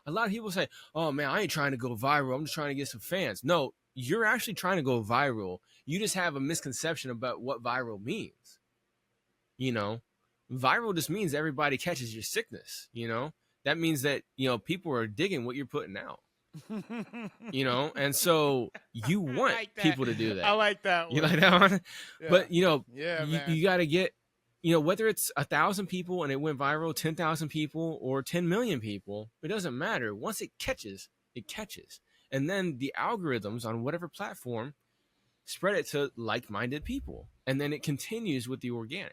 A lot of people say, oh man, I ain't trying to go viral. I'm just trying to get some fans. No, you're actually trying to go viral. You just have a misconception about what viral means. You know, viral just means everybody catches your sickness. You know, that means that, people are digging what you're putting out. And so you want like people to do that. I like that You one. like that one? Yeah. But man. you got to get, whether it's 1,000 people and it went viral, 10,000 people or 10 million people, it doesn't matter. Once it catches, and then the algorithms on whatever platform spread it to like-minded people, and then it continues with the organics.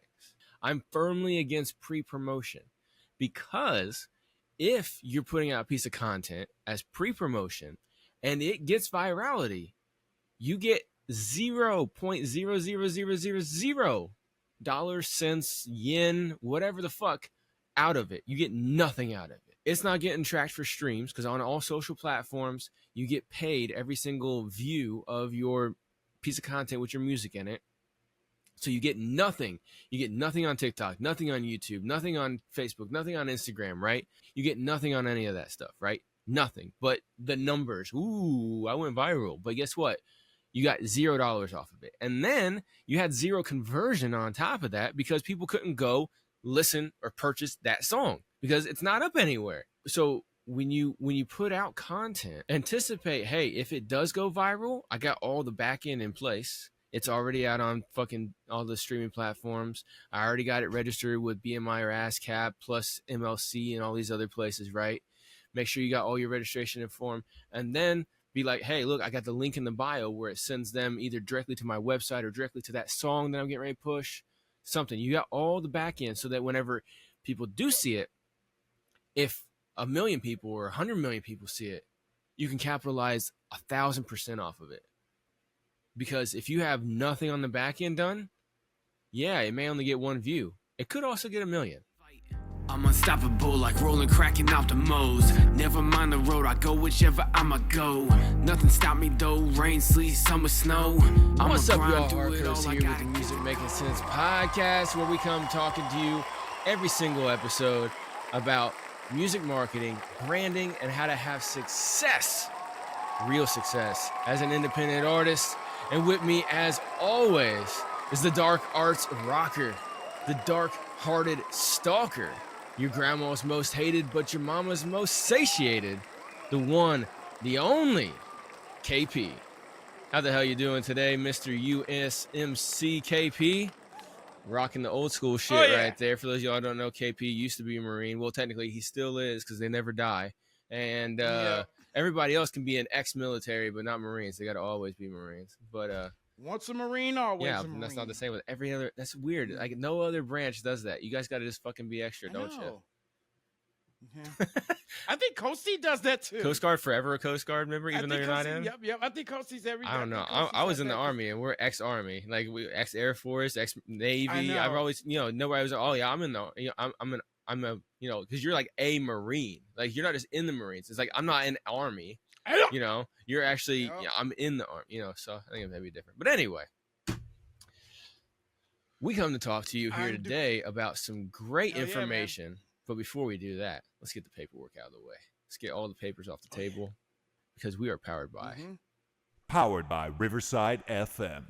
I'm firmly against pre-promotion, because if you're putting out a piece of content as pre-promotion and it gets virality, you get 0.00000 dollars, cents, yen, whatever the fuck out of it. You get nothing out of it. It's not getting tracked for streams, because on all social platforms, you get paid every single view of your piece of content with your music in it. So you get nothing. You get nothing on TikTok, nothing on YouTube, nothing on Facebook, nothing on Instagram, right? You get nothing on any of that stuff, right? Nothing. But the numbers, ooh, I went viral. But guess what? You got $0 off of it. And then you had zero conversion on top of that, because people couldn't go listen or purchase that song because it's not up anywhere. So when you put out content, anticipate, hey, if it does go viral, I got all the back end in place. It's already out on fucking all the streaming platforms. I already got it registered with BMI or ASCAP plus MLC and all these other places, right? Make sure you got all your registration informed, and then be like, hey, look, I got the link in the bio where it sends them either directly to my website or directly to that song that I'm getting ready to push. Something. You got all the back end so that whenever people do see it, if 1 million people or 100 million people see it, you can capitalize 1,000% off of it. Because if you have nothing on the back end done, yeah, it may only get 1 view. It could also get 1 million. I'm unstoppable, like rolling, cracking out the modes. Never mind the road, I go whichever I'ma go. Nothing stop me though, rain, sleet, summer, snow. What's up, y'all? Hardcore's here with the Music Making Sense podcast, where we come talking to you every single episode about music marketing, branding, and how to have success, real success, as an independent artist. And with me, as always, is the dark arts rocker, the dark-hearted stalker, your grandma's most hated but your mama's most satiated, the one, the only, KP. How the hell you doing today, Mr. USMC KP? Rocking the old school shit right there. For those of y'all who don't know, KP used to be a Marine. Well, technically, he still is, because they never die. And everybody else can be an ex-military, but not Marines. They got to always be Marines. But once a Marine, always a Marine. That's not the same with every other. That's weird. Like, no other branch does that. You guys got to just fucking be extra, don't you? Yeah. I think Coast Guard does that too. Coast Guard forever a Coast Guard member, even though you're not in? Yep. I think Coast Guard's every. I don't know. I was in the Army, and we're ex-Army. Like, we ex-Air Force, ex-Navy. I've always, nobody was like, oh yeah, I'm in the, I'm a, because you're like a Marine. Like, you're not just in the Marines. It's like, I'm not in Army. You're actually, I'm in the Army, so I think it may be different. But anyway, we come to talk to you here today about some great information. But before we do that, let's get the paperwork out of the way. Let's get all the papers off the table, because we are powered by. Powered by Riverside FM.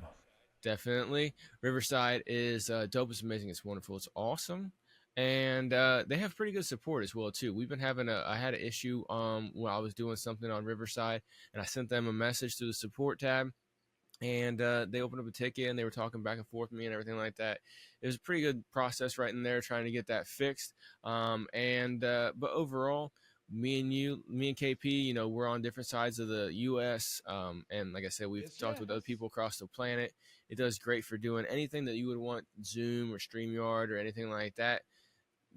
Definitely. Riverside is dope. It's amazing. It's wonderful. It's awesome. And they have pretty good support as well, too. We've been having I had an issue when I was doing something on Riverside, and I sent them a message through the support tab. And they opened up a ticket, and they were talking back and forth with me and everything like that. It was a pretty good process right in there trying to get that fixed. But overall, me and KP, we're on different sides of the U.S. And like I said, we've talked with other people across the planet. It does great for doing anything that you would want, Zoom or StreamYard or anything like that.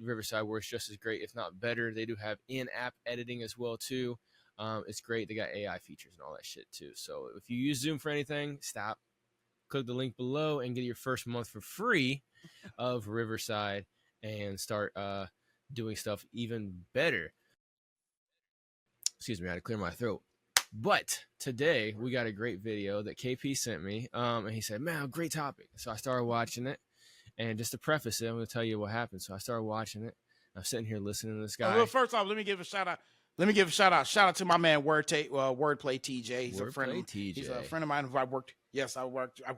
Riverside works just as great, if not better. They do have in-app editing as well, too. It's great. They got AI features and all that shit too. So if you use Zoom for anything, stop, click the link below, and get your first month for free of Riverside and start doing stuff even better. Excuse me, I had to clear my throat. But today we got a great video that KP sent me, and he said, "Man, great topic." So I started watching it, and just to preface it, I'm going to tell you what happened. So I started watching it. I'm sitting here listening to this guy. Well, first off, let me give a shout out Let me give a shout out. Shout out to my man Wordplay TJ. He's a friend. TJ. He's a friend of mine who I worked. Yes, I've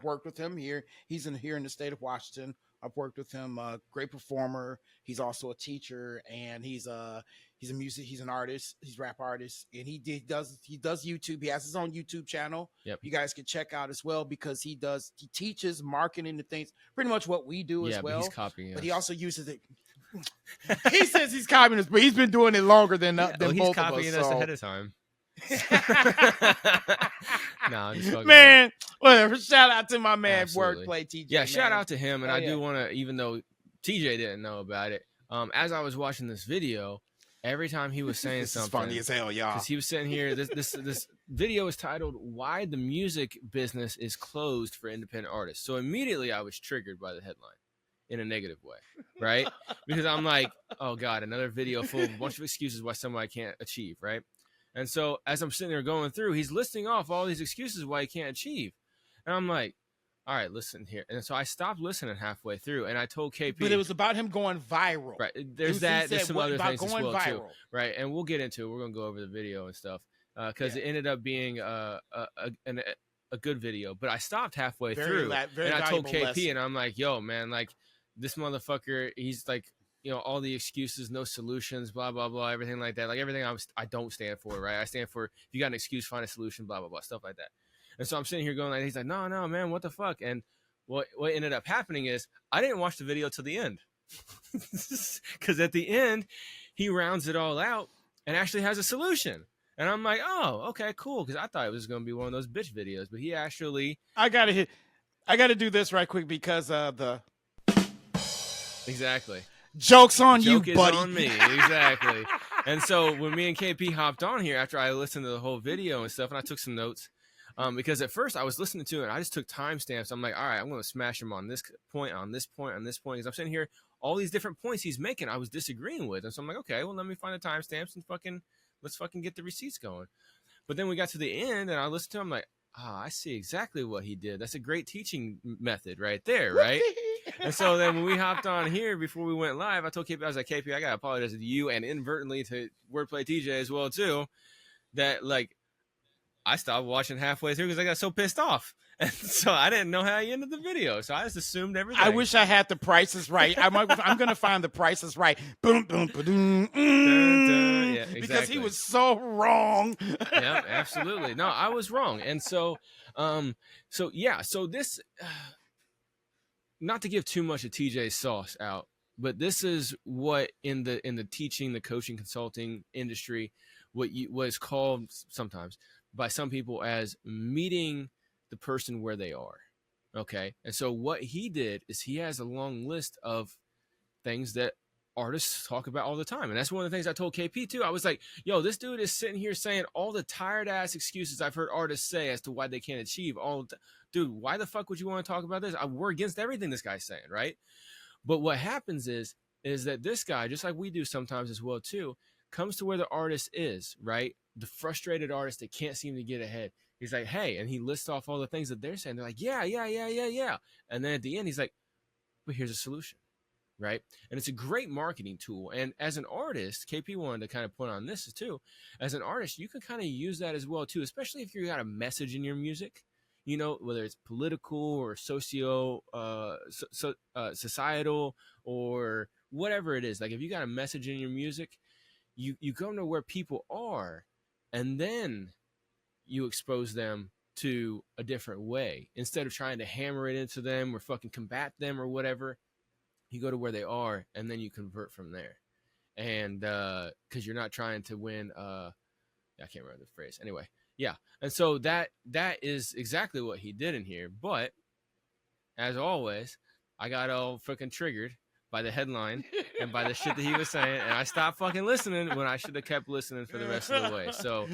worked with him here. He's here in the state of Washington. I've worked with him. Great performer. He's also a teacher, and he's a music. He's an artist. He's a rap artist, and he does YouTube. He has his own YouTube channel. Yep. You guys can check out as well because he teaches marketing and things. Pretty much what we do as well. But he's copying us. But he also uses it. He says he's copying us, but he's been doing it longer than both of us. He's copying us ahead of time. No, I'm just fucking man, whatever. Shout out to my man, Absolutely. Wordplay TJ. Yeah, man. shout out to him. And I yeah. do want to, even though TJ didn't know about it, as I was watching this video, every time he was saying This something, is funny as hell, y'all. because he was sitting here. This video is titled "Why the Music Business is Closed for Independent Artists." So immediately I was triggered by the headline in a negative way, right? Because I'm like, oh God, another video full of a bunch of excuses why somebody can't achieve, right? And so as I'm sitting there going through, he's listing off all these excuses why he can't achieve. And I'm like, all right, listen here. And so I stopped listening halfway through, and I told KP. But it was about him going viral. Right. There's some other things as well, viral. too. Right. And we'll get into it. We're going to go over the video and stuff because it ended up being a good video. But I stopped halfway through, and I told KP, lesson. And I'm like, yo, man, like, this motherfucker, he's like, you know, all the excuses, no solutions, blah, blah, blah, everything like that. Like everything I don't stand for, right? I stand for, if you got an excuse, find a solution, blah, blah, blah, stuff like that. And so I'm sitting here going like, he's like, no, man, what the fuck? And what ended up happening is I didn't watch the video till the end. Because at the end, he rounds it all out and actually has a solution. And I'm like, oh, okay, cool. Because I thought it was going to be one of those bitch videos. But he actually... I got to do this right quick because the... Exactly. Joke's on Joke you, is buddy. on me, exactly. And so when me and KP hopped on here after I listened to the whole video and stuff, and I took some notes, because at first I was listening to it, and I just took timestamps. I'm like, all right, I'm going to smash him on this point, on this point, on this point. Because I'm sitting here, all these different points he's making, I was disagreeing with. And so I'm like, okay, well, let me find the timestamps and let's fucking get the receipts going. But then we got to the end, and I listened to him, I'm like, I see exactly what he did. That's a great teaching method right there, right? And so then when we hopped on here before we went live, I told KP, I was like, KP, I got to apologize to you and inadvertently to Wordplay TJ as well, too, that, like, I stopped watching halfway through because I got so pissed off. And so I didn't know how he ended the video. So I just assumed everything. I wish I had the prices right. I'm going to find the prices right. Boom, boom, boom, Yeah, exactly. Because he was so wrong. Yeah, absolutely. No, I was wrong. And so, so this, not to give too much of TJ's sauce out, but this is what in the teaching, the coaching, consulting industry, what is called sometimes by some people as meeting the person where they are. Okay. And so what he did is he has a long list of things that artists talk about all the time. And that's one of the things I told KP too. I was like, yo, this dude is sitting here saying all the tired ass excuses I've heard artists say as to why they can't achieve all. Dude, why the fuck would you want to talk about this? We're against everything this guy's saying. Right. But what happens is that this guy, just like we do sometimes as well too, comes to where the artist is, right? The frustrated artist that can't seem to get ahead. He's like, hey, and he lists off all the things that they're saying. They're like, yeah. And then at the end, he's like, but here's a solution, right? And it's a great marketing tool. And as an artist, KP wanted to kind of put on this too. As an artist, you can kind of use that as well too, especially if you got a message in your music, you know, whether it's political or societal or whatever it is. Like if you got a message in your music, you go to where people are, and then you expose them to a different way. Instead of trying to hammer it into them or fucking combat them or whatever, you go to where they are, and then you convert from there. And because you're not trying to win, I can't remember the phrase. Anyway, yeah. And so that is exactly what he did in here. But as always, I got all freaking triggered by the headline and by the shit that he was saying, and I stopped fucking listening when I should have kept listening for the rest of the way. So,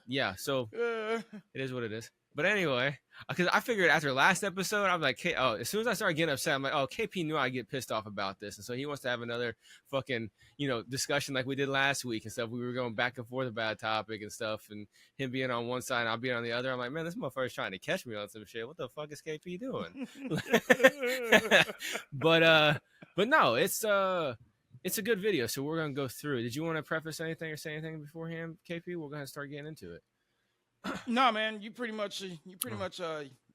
yeah, so it is what it is. But anyway, because I figured after last episode, I'm like, as soon as I started getting upset, I'm like, oh, KP knew I'd get pissed off about this, and so he wants to have another fucking, discussion like we did last week and stuff. We were going back and forth about a topic and stuff, and him being on one side and I'll be on the other. I'm like, man, this motherfucker's trying to catch me on some shit. What the fuck is KP doing? But no, it's it's a good video, so we're gonna go through it. Did you want to preface anything or say anything beforehand, KP? We're gonna start getting into it. No, man, you pretty much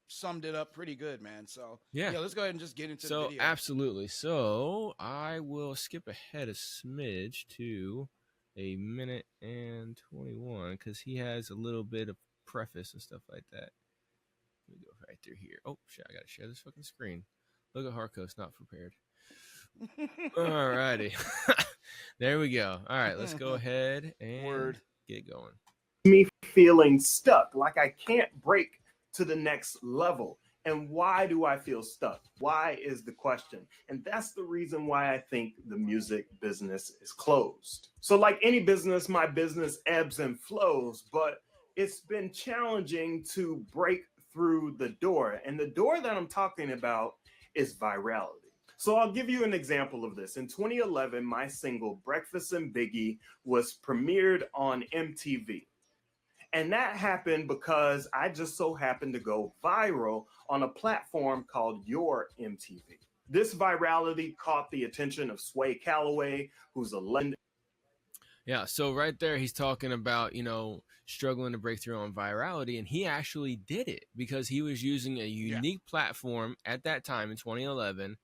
summed it up pretty good, man. So Yeah. let's go ahead and just get into the So video. absolutely. So I will skip ahead a smidge to a minute and 21 because he has a little bit of preface and stuff like that. Let me go right through here. Oh shit! I gotta share this fucking screen. Look at Harco's not prepared. Alrighty, there we go. All right, let's go ahead and get going. Me feeling stuck, like I can't break to the next level. And why do I feel stuck? Why is the question. And that's the reason why I think the music business is closed. So like any business, my business ebbs and flows, but it's been challenging to break through the door. And the door that I'm talking about is virality. So I'll give you an example of this. In 2011, my single Breakfast and Biggie was premiered on MTV. And that happened because I just so happened to go viral on a platform called Your MTV. This virality caught the attention of Sway Calloway, who's a legend. Yeah, so right there, he's talking about, struggling to break through on virality, and he actually did it because he was using a unique platform at that time in 2011,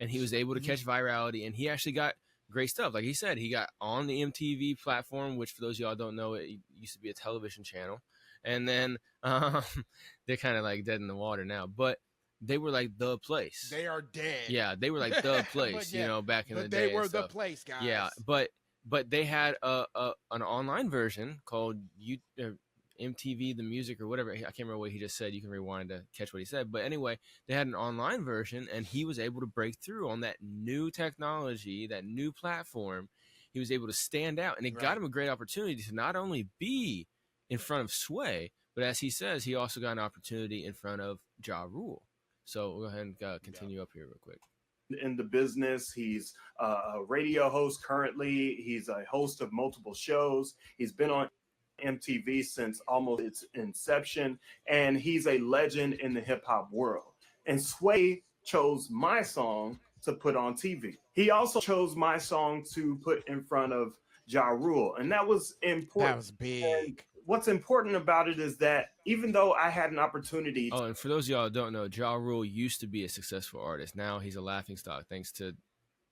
and he was able to catch virality, and he actually got great stuff. Like he said, he got on the MTV platform, which for those of y'all don't know, it used to be a television channel. And then they're kind of like dead in the water now, but they were like the place. They are dead. Yeah, they were like the place, back in the day. They were the place, guys. Yeah, but they had an online version called MTV The Music or whatever. I can't remember what he just said. You can rewind to catch what he said. But anyway, they had an online version, and he was able to break through on that new technology, that new platform. He was able to stand out, and it got him a great opportunity to not only be in front of Sway, but as he says, he also got an opportunity in front of Ja Rule. So we'll go ahead and continue up here real quick. In the business, he's a radio host currently. He's a host of multiple shows. He's been on MTV since almost its inception, and he's a legend in the hip-hop world. And Sway chose my song to put on TV. He also chose my song to put in front of Ja Rule, and that was important. That was big. And what's important about it is that even though I had an opportunity. Oh, and for those of y'all who don't know, Ja Rule used to be a successful artist. Now he's a laughingstock thanks to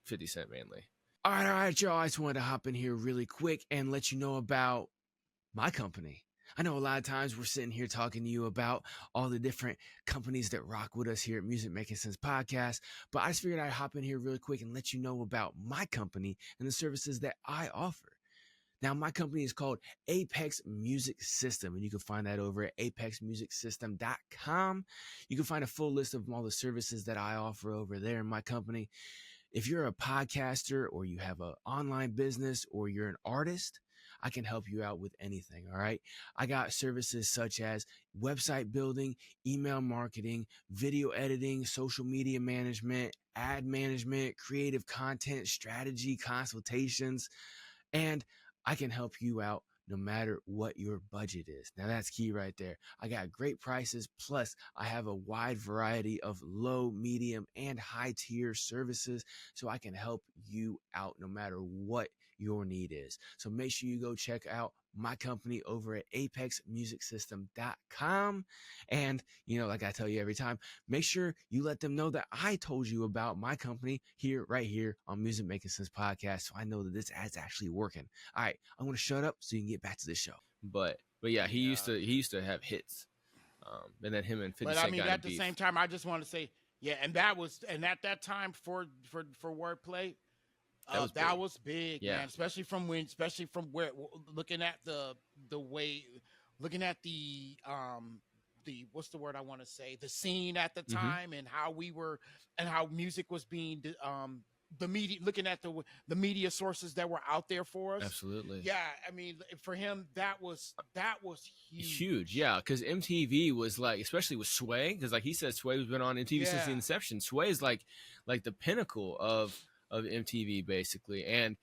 50 Cent mainly. All right, y'all. I just wanted to hop in here really quick and let you know about my company. I know a lot of times we're sitting here talking to you about all the different companies that rock with us here at Music Making Sense Podcast, but I just figured I'd hop in here really quick and let you know about my company and the services that I offer. Now, my company is called Apex Music System, and you can find that over at apexmusicsystem.com. You can find a full list of all the services that I offer over there in my company. If you're a podcaster or you have an online business or you're an artist, I can help you out with anything, all right? I got services such as website building, email marketing, video editing, social media management, ad management, creative content, strategy, consultations, and I can help you out no matter what your budget is. Now that's key right there. I got great prices, plus I have a wide variety of low, medium, and high tier services, so I can help you out no matter what your need is. So make sure you go check out my company over at apexmusicsystem.com. And, like I tell you every time, make sure you let them know that I told you about my company right here on Music Making Sense Podcast. So I know that this ad's actually working. All right, I'm going to shut up so you can get back to the show. But yeah, he used to have hits. And then him and 50 Cent got in beef. But at the same time, I just want to say, and at that time for wordplay, that was big, man. Especially from where looking at the what's the word I want to say, the scene at the time, and how music was being the media, looking at the media sources that were out there for us. Absolutely. Yeah, I mean, for him, that was huge. Huge, yeah, because MTV was like, especially with Sway, because like he said, Sway has been on MTV since the inception. Sway is like the pinnacle of MTV basically, and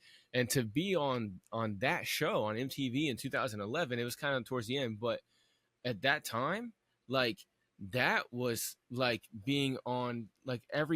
to be on that show on MTV in 2011, it was kind of towards the end, but at that time, like that was like being on like it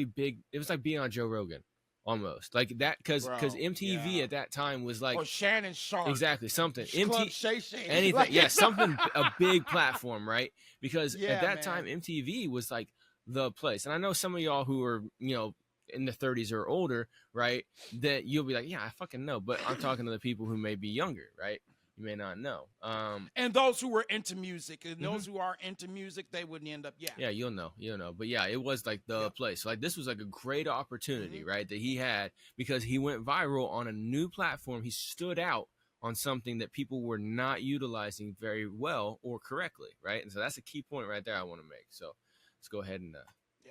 was like being on Joe Rogan almost like that, because Bro, MTV yeah. at that time was like Or Shannon Sharp. exactly something Club Shay Shay. anything, Like, yeah, something, a big platform, right? Because Yeah, at that man. time MTV was like the place. And I know some of y'all who are, in the 30s or older, right, that you'll be like, yeah, I fucking know, but I'm talking to the people who may be younger, right? You may not know. And those who were into music, and those who are into music, they wouldn't end up. Yeah, you'll know. But yeah, it was like the place. Like this was like a great opportunity, right, that he had, because he went viral on a new platform. He stood out on something that people were not utilizing very well or correctly, right? And so that's a key point right there I want to make. So let's go ahead and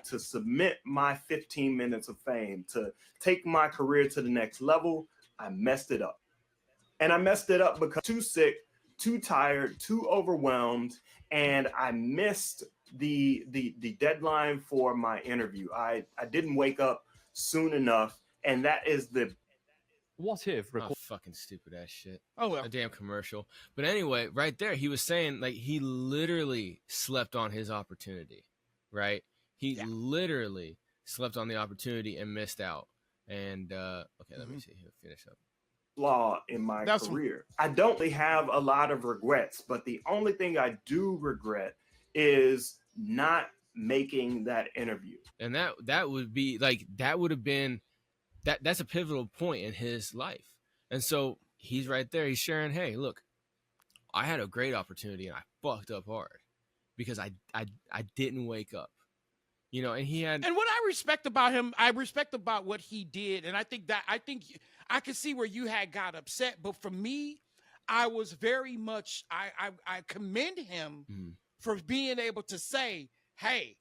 to submit my 15 minutes of fame, to take my career to the next level, I messed it up. And I messed it up because too sick, too tired, too overwhelmed, and I missed the deadline for my interview. I didn't wake up soon enough, and that is the what if fucking stupid ass shit. Oh well. A damn commercial. But anyway, right there, he was saying like he literally slept on his opportunity, right? He literally slept on the opportunity and missed out. And okay, let me see. He'll finish up. Flaw in my career. I don't really have a lot of regrets, but the only thing I do regret is not making that interview. And that would be like, that would have been that's a pivotal point in his life. And so he's right there, he's sharing, hey, look, I had a great opportunity and I fucked up hard because I didn't wake up. And he had. And what I respect about him, I respect about what he did, and I think I could see where you had got upset, but for me, I was very much I commend him for being able to say, "Hey,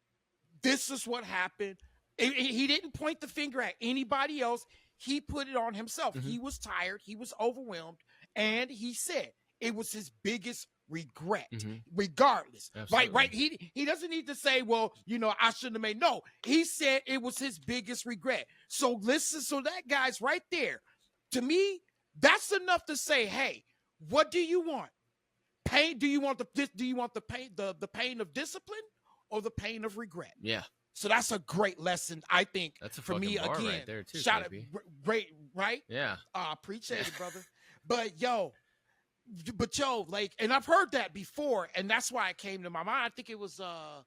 this is what happened." He didn't point the finger at anybody else. He put it on himself. He was tired. He was overwhelmed, and he said it was his biggest regret, regardless. Absolutely. Right. He doesn't need to say, well, I shouldn't have made. No, he said it was his biggest regret. So listen, so that guy's right there. To me, that's enough to say, hey, what do you want? Pain? Do you want the pain, the pain of discipline or the pain of regret? Yeah. So that's a great lesson, I think. That's a for me bar again. right there too. Shout out, great, right? Yeah. Appreciate it, brother. But yo, like, and I've heard that before, and that's why it came to my mind. I think it was it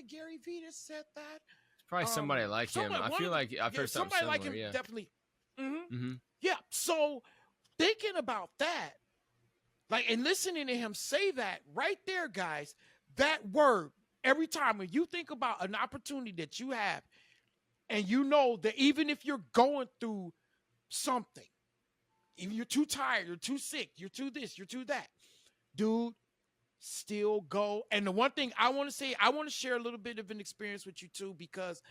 Gary Vee that said that? It's probably somebody like him. I feel like I've heard something somebody like him. yeah. Definitely. Yeah. So thinking about that, like, and listening to him say that right there, guys, that word, every time when you think about an opportunity that you have, and you know that even if you're going through something, even you're too tired, you're too sick, you're too this, you're too that, dude, still go. And the one thing I want to say, I want to share a little bit of an experience with you too, because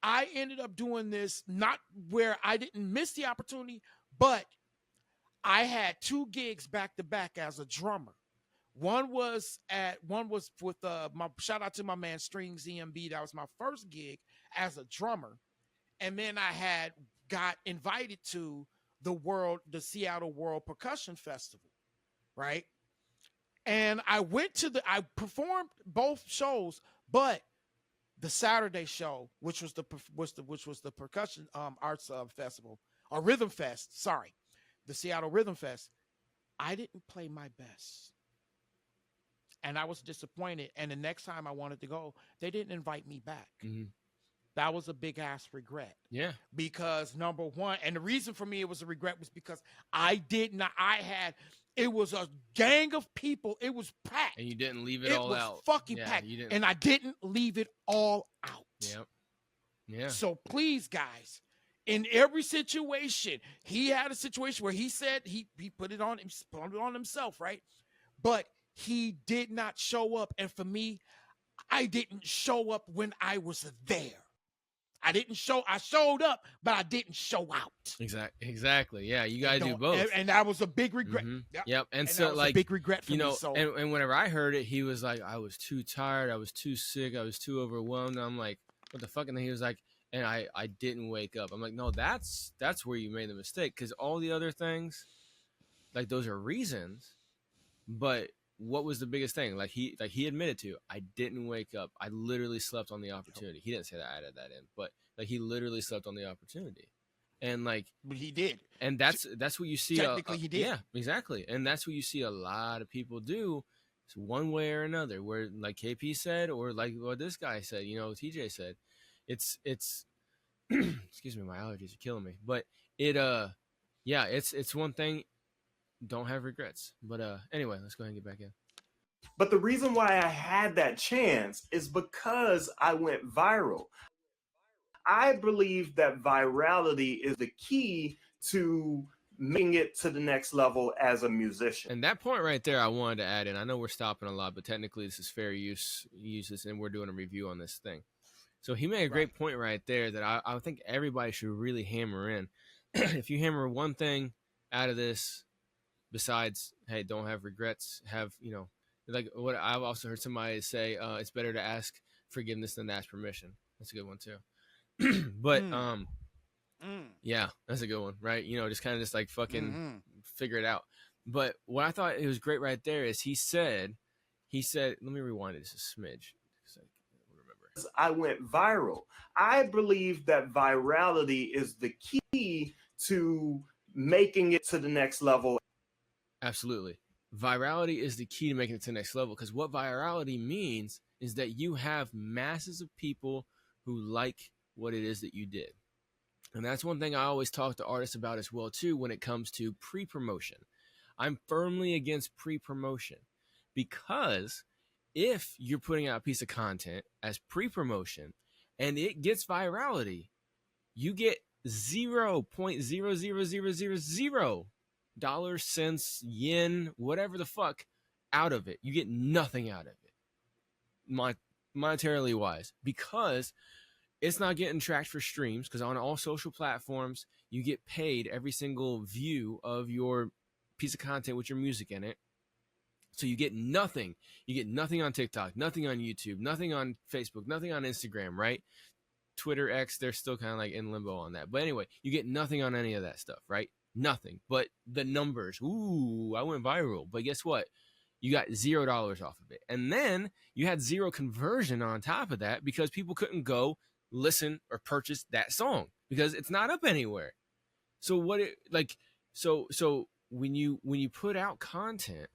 I ended up doing this not where I didn't miss the opportunity, but I had 2 gigs back to back as a drummer. One was with my shout out to my man Strings EMB. That was my first gig as a drummer. And then I got invited to the Seattle World Percussion Festival, right? And I performed both shows, but the Saturday show, which was the percussion arts festival or Rhythm Fest, sorry, the Seattle Rhythm Fest, I didn't play my best. And I was disappointed. And the next time I wanted to go, they didn't invite me back. That was a big ass regret. Yeah. Because number one, and the reason for me it was a regret was because it was a gang of people. It was packed. And you didn't leave it all out. It was fucking packed. And I didn't leave it all out. Yep. Yeah. So please, guys, in every situation, he had a situation where he said he put it on himself, right? But he did not show up. And for me, I didn't show up when I was there. I showed up, but I didn't show out. Exactly. Yeah, you gotta do both. And that was a big regret. Yep. And so, that was like, a big regret for me. So. And whenever I heard it, he was like, I was too tired, I was too sick, I was too overwhelmed. And I'm like, what the fuck? And then he was like, and I didn't wake up. I'm like, no, that's where you made the mistake, because all the other things, like, those are reasons, but what was the biggest thing? Like he admitted to, I didn't wake up. I literally slept on the opportunity. He didn't say that, I added that in, but like he literally slept on the opportunity. And like, but he did. And that's what you see. Technically, he did. Yeah, exactly. And that's what you see a lot of people do. It's one way or another, where like KP said, or like what this guy said, TJ said, it's excuse me, my allergies are killing me. But it's one thing. Don't have regrets. But anyway, let's go ahead and get back in. But the reason why I had that chance is because I went viral. I believe that virality is the key to making it to the next level as a musician. And that point right there, I wanted to add in. I know we're stopping a lot, but technically this is fair use, and we're doing a review on this thing. So he made a great point right there that I think everybody should really hammer in. If you hammer one thing out of this, besides, hey, don't have regrets, have, like what I've also heard somebody say, it's better to ask forgiveness than to ask permission. That's a good one too. But yeah, that's a good one, right? Just kind of just like fucking figure it out. But what I thought it was great right there is he said, let me rewind it just a smidge. I went viral. I believe that virality is the key to making it to the next level. Absolutely. Virality is the key to making it to the next level, because what virality means is that you have masses of people who like what it is that you did. And that's one thing I always talk to artists about as well too when it comes to pre-promotion. I'm firmly against pre-promotion, because if you're putting out a piece of content as pre-promotion and it gets virality, you get 0.00000 dollars, cents, yen, whatever the fuck out of it. You get nothing out of it, monetarily wise, because it's not getting tracked for streams, because on all social platforms, you get paid every single view of your piece of content with your music in it. So you get nothing. You get nothing on TikTok, nothing on YouTube, nothing on Facebook, nothing on Instagram, right? Twitter, X, they're still kind of like in limbo on that. But anyway, you get nothing on any of that stuff, right? Nothing. But the numbers, ooh, I went viral. But guess what? You got $0 off of it. And then you had zero conversion on top of that, because people couldn't go listen or purchase that song because it's not up anywhere. So when you put out content,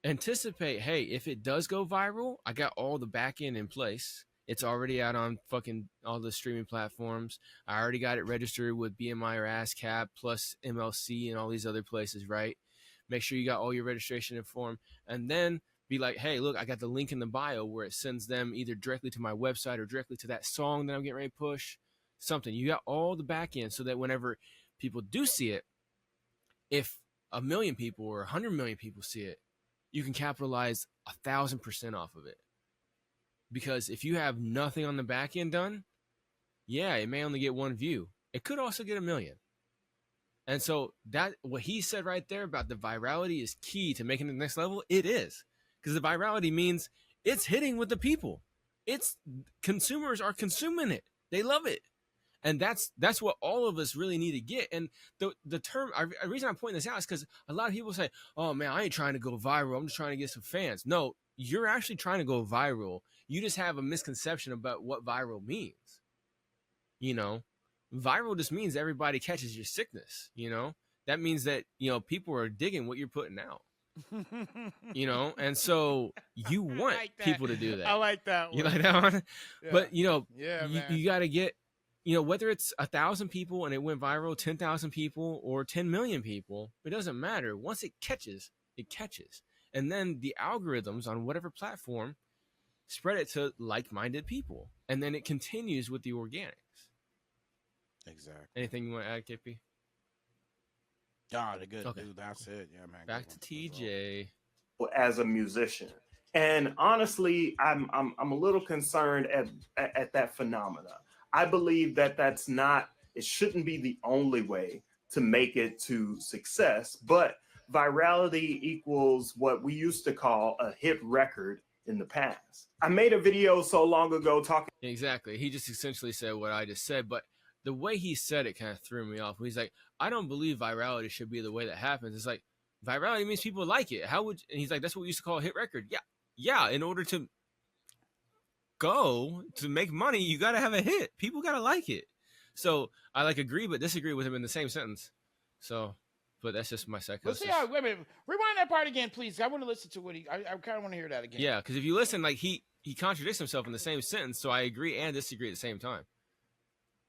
anticipate, hey, if it does go viral, I got all the back end in place. It's already out on fucking all the streaming platforms. I already got it registered with BMI or ASCAP plus MLC and all these other places, right? Make sure you got all your registration in form, and then be like, hey, look, I got the link in the bio where it sends them either directly to my website or directly to that song that I'm getting ready to push. Something. You got all the back end so that whenever people do see it, if 1 million people or 100 million people see it, you can capitalize 1,000% off of it. Because if you have nothing on the back end done, yeah, it may only get 1 view. It could also get 1 million. And so that, what he said right there about the virality is key to making it the next level. It is. Because the virality means it's hitting with the people. It's consumers are consuming it. They love it. And that's what all of us really need to get. And the term, the reason I'm pointing this out is because a lot of people say, oh man, I ain't trying to go viral. I'm just trying to get some fans. No, you're actually trying to go viral. You just have a misconception about what viral means. Viral just means everybody catches your sickness. That means that, people are digging what you're putting out. And so you want people to do that. I like that one. You like that one? Yeah. But, man. you got to get, whether it's 1,000 people and it went viral, 10,000 people or 10 million people, it doesn't matter. Once it catches, it catches. And then the algorithms on whatever platform spread it to like-minded people. And then it continues with the organics. Exactly. Anything you want to add, KP? Oh, they're good, Okay. dude. That's it. Yeah, man. Back to TJ. As a musician. And honestly, I'm a little concerned at that phenomena. I believe that's not, it shouldn't be the only way to make it to success, but virality equals what we used to call a hit record in the past. I made a video so long ago talking. Exactly. He just essentially said what I just said, but the way he said it kind of threw me off. He's like, I don't believe virality should be the way that happens. It's like, virality means people like it. How would, and he's like, that's what we used to call a hit record. Yeah. Yeah. In order to make money, you got to have a hit. People got to like it. So I like agree, but disagree with him in the same sentence. So, but that's just my psychosis. Let's see how, wait a minute. Rewind that part again, please. I want to listen to what I kind of want to hear that again. Yeah. Because if you listen, like he contradicts himself in the same sentence. So I agree and disagree at the same time.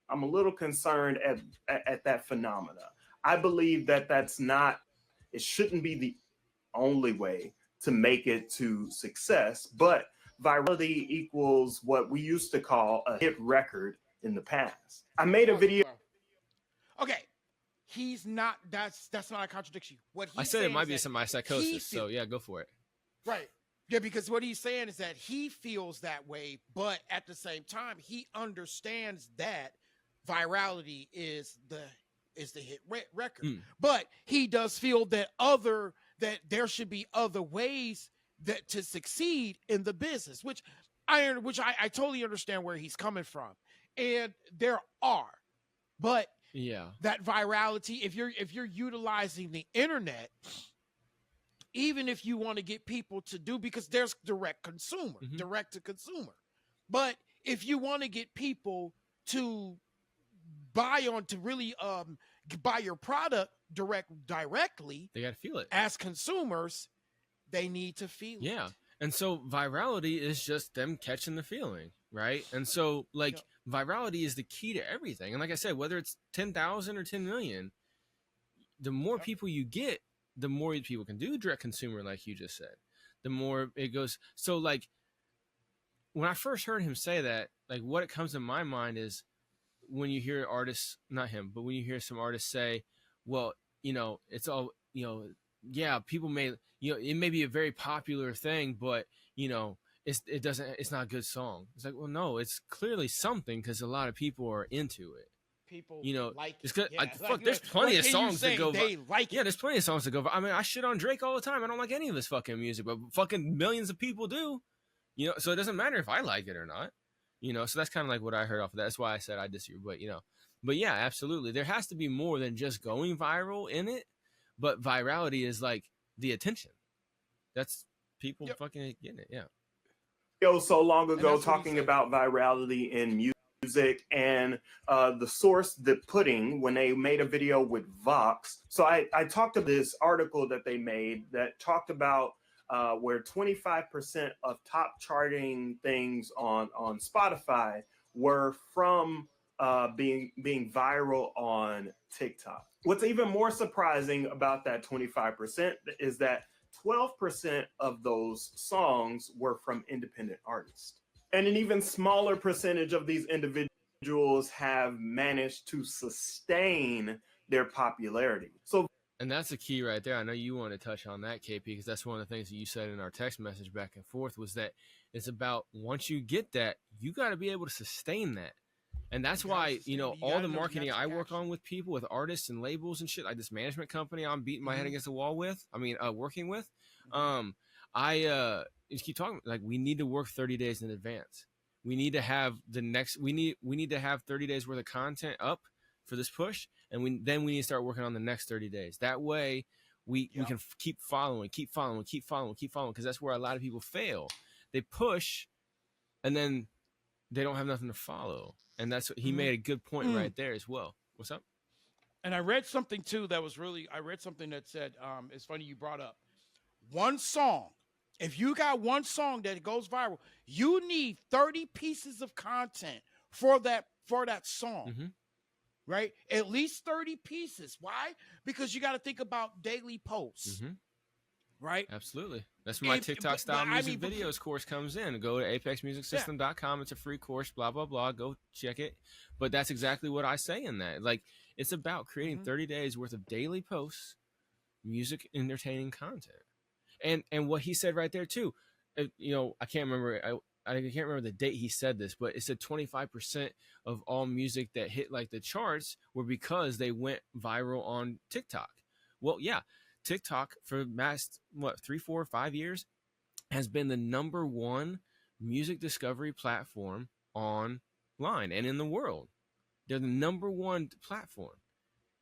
I'm a little concerned at that phenomena. I believe that's not, it shouldn't be the only way to make it to success, but virality equals what we used to call a hit record in the past. I made a video. Okay. He's not, that's not a contradiction. What I said it might be some of my psychosis. So yeah, go for it. Right. Yeah, because what he's saying is that he feels that way, but at the same time, he understands that virality is the hit record. But he does feel that there should be other ways that to succeed in the business, which I totally understand where he's coming from. And there are, but yeah, that virality, if you're utilizing the internet, even if you want to get people to do, because there's direct to consumer, but if you want to get people to buy your product directly, they got to feel it. As consumers, they need to feel it. Yeah. And so virality is just them catching the feeling, right? And so virality is the key to everything. And like I said, whether it's 10,000 or 10 million, the more people you get, the more people can do direct consumer, like you just said. The more it goes. So like when I first heard him say that, like what it comes to my mind is when you hear artists, not him, but when you hear some artists say, well, it's all, yeah, people may, it may be a very popular thing, but it's not a good song. It's like, well, no, it's clearly something because a lot of people are into it. People like it's good. There's plenty of songs that go. Yeah, there's plenty of songs that go. I mean, I shit on Drake all the time. I don't like any of his fucking music, but fucking millions of people do. So it doesn't matter if I like it or not. So that's kind of like what I heard off of that. That's why I said I disagree. But yeah, absolutely. There has to be more than just going viral in it. But virality is like the attention. That's people fucking getting it. Yeah. So long ago talking about virality in music and the source, the pudding, when they made a video with Vox. So I talked about this article that they made that talked about where 25% of top charting things on Spotify were from being viral on TikTok. What's even more surprising about that 25% is that 12% of those songs were from independent artists. And an even smaller percentage of these individuals have managed to sustain their popularity. And that's the key right there. I know you want to touch on that, KP, because that's one of the things that you said in our text message back and forth was that it's about once you get that, you got to be able to sustain that. And that's why, all the marketing I work on with people, with artists and labels and shit, like this management company I'm beating my head against the wall with, working with, I just keep talking, like we need to work 30 days in advance. We need to have we need to have 30 days worth of content up for this push. And we need to start working on the next 30 days. That way we can keep following, because that's where a lot of people fail. They push and then they don't have nothing to follow. And that's what he made a good point right there as well. What's up? And I read something too that was I read something that said, it's funny you brought up one song. If you got one song that goes viral, you need 30 pieces of content for that song. Mm-hmm. Right? At least 30 pieces. Why? Because you got to think about daily posts. Mm-hmm. Right? Absolutely. That's where my TikTok style music videos course comes in. Go to apexmusicsystem.com. It's a free course, blah, blah, blah. Go check it. But that's exactly what I say in that. Like, it's about creating 30 days worth of daily posts, music, entertaining content. And what he said right there too, I can't remember. I can't remember the date he said this, but it said 25% of all music that hit like the charts were because they went viral on TikTok. Well, yeah, TikTok for the past 3, 4, 5 years has been the number one music discovery platform online and in the world. They're the number one platform.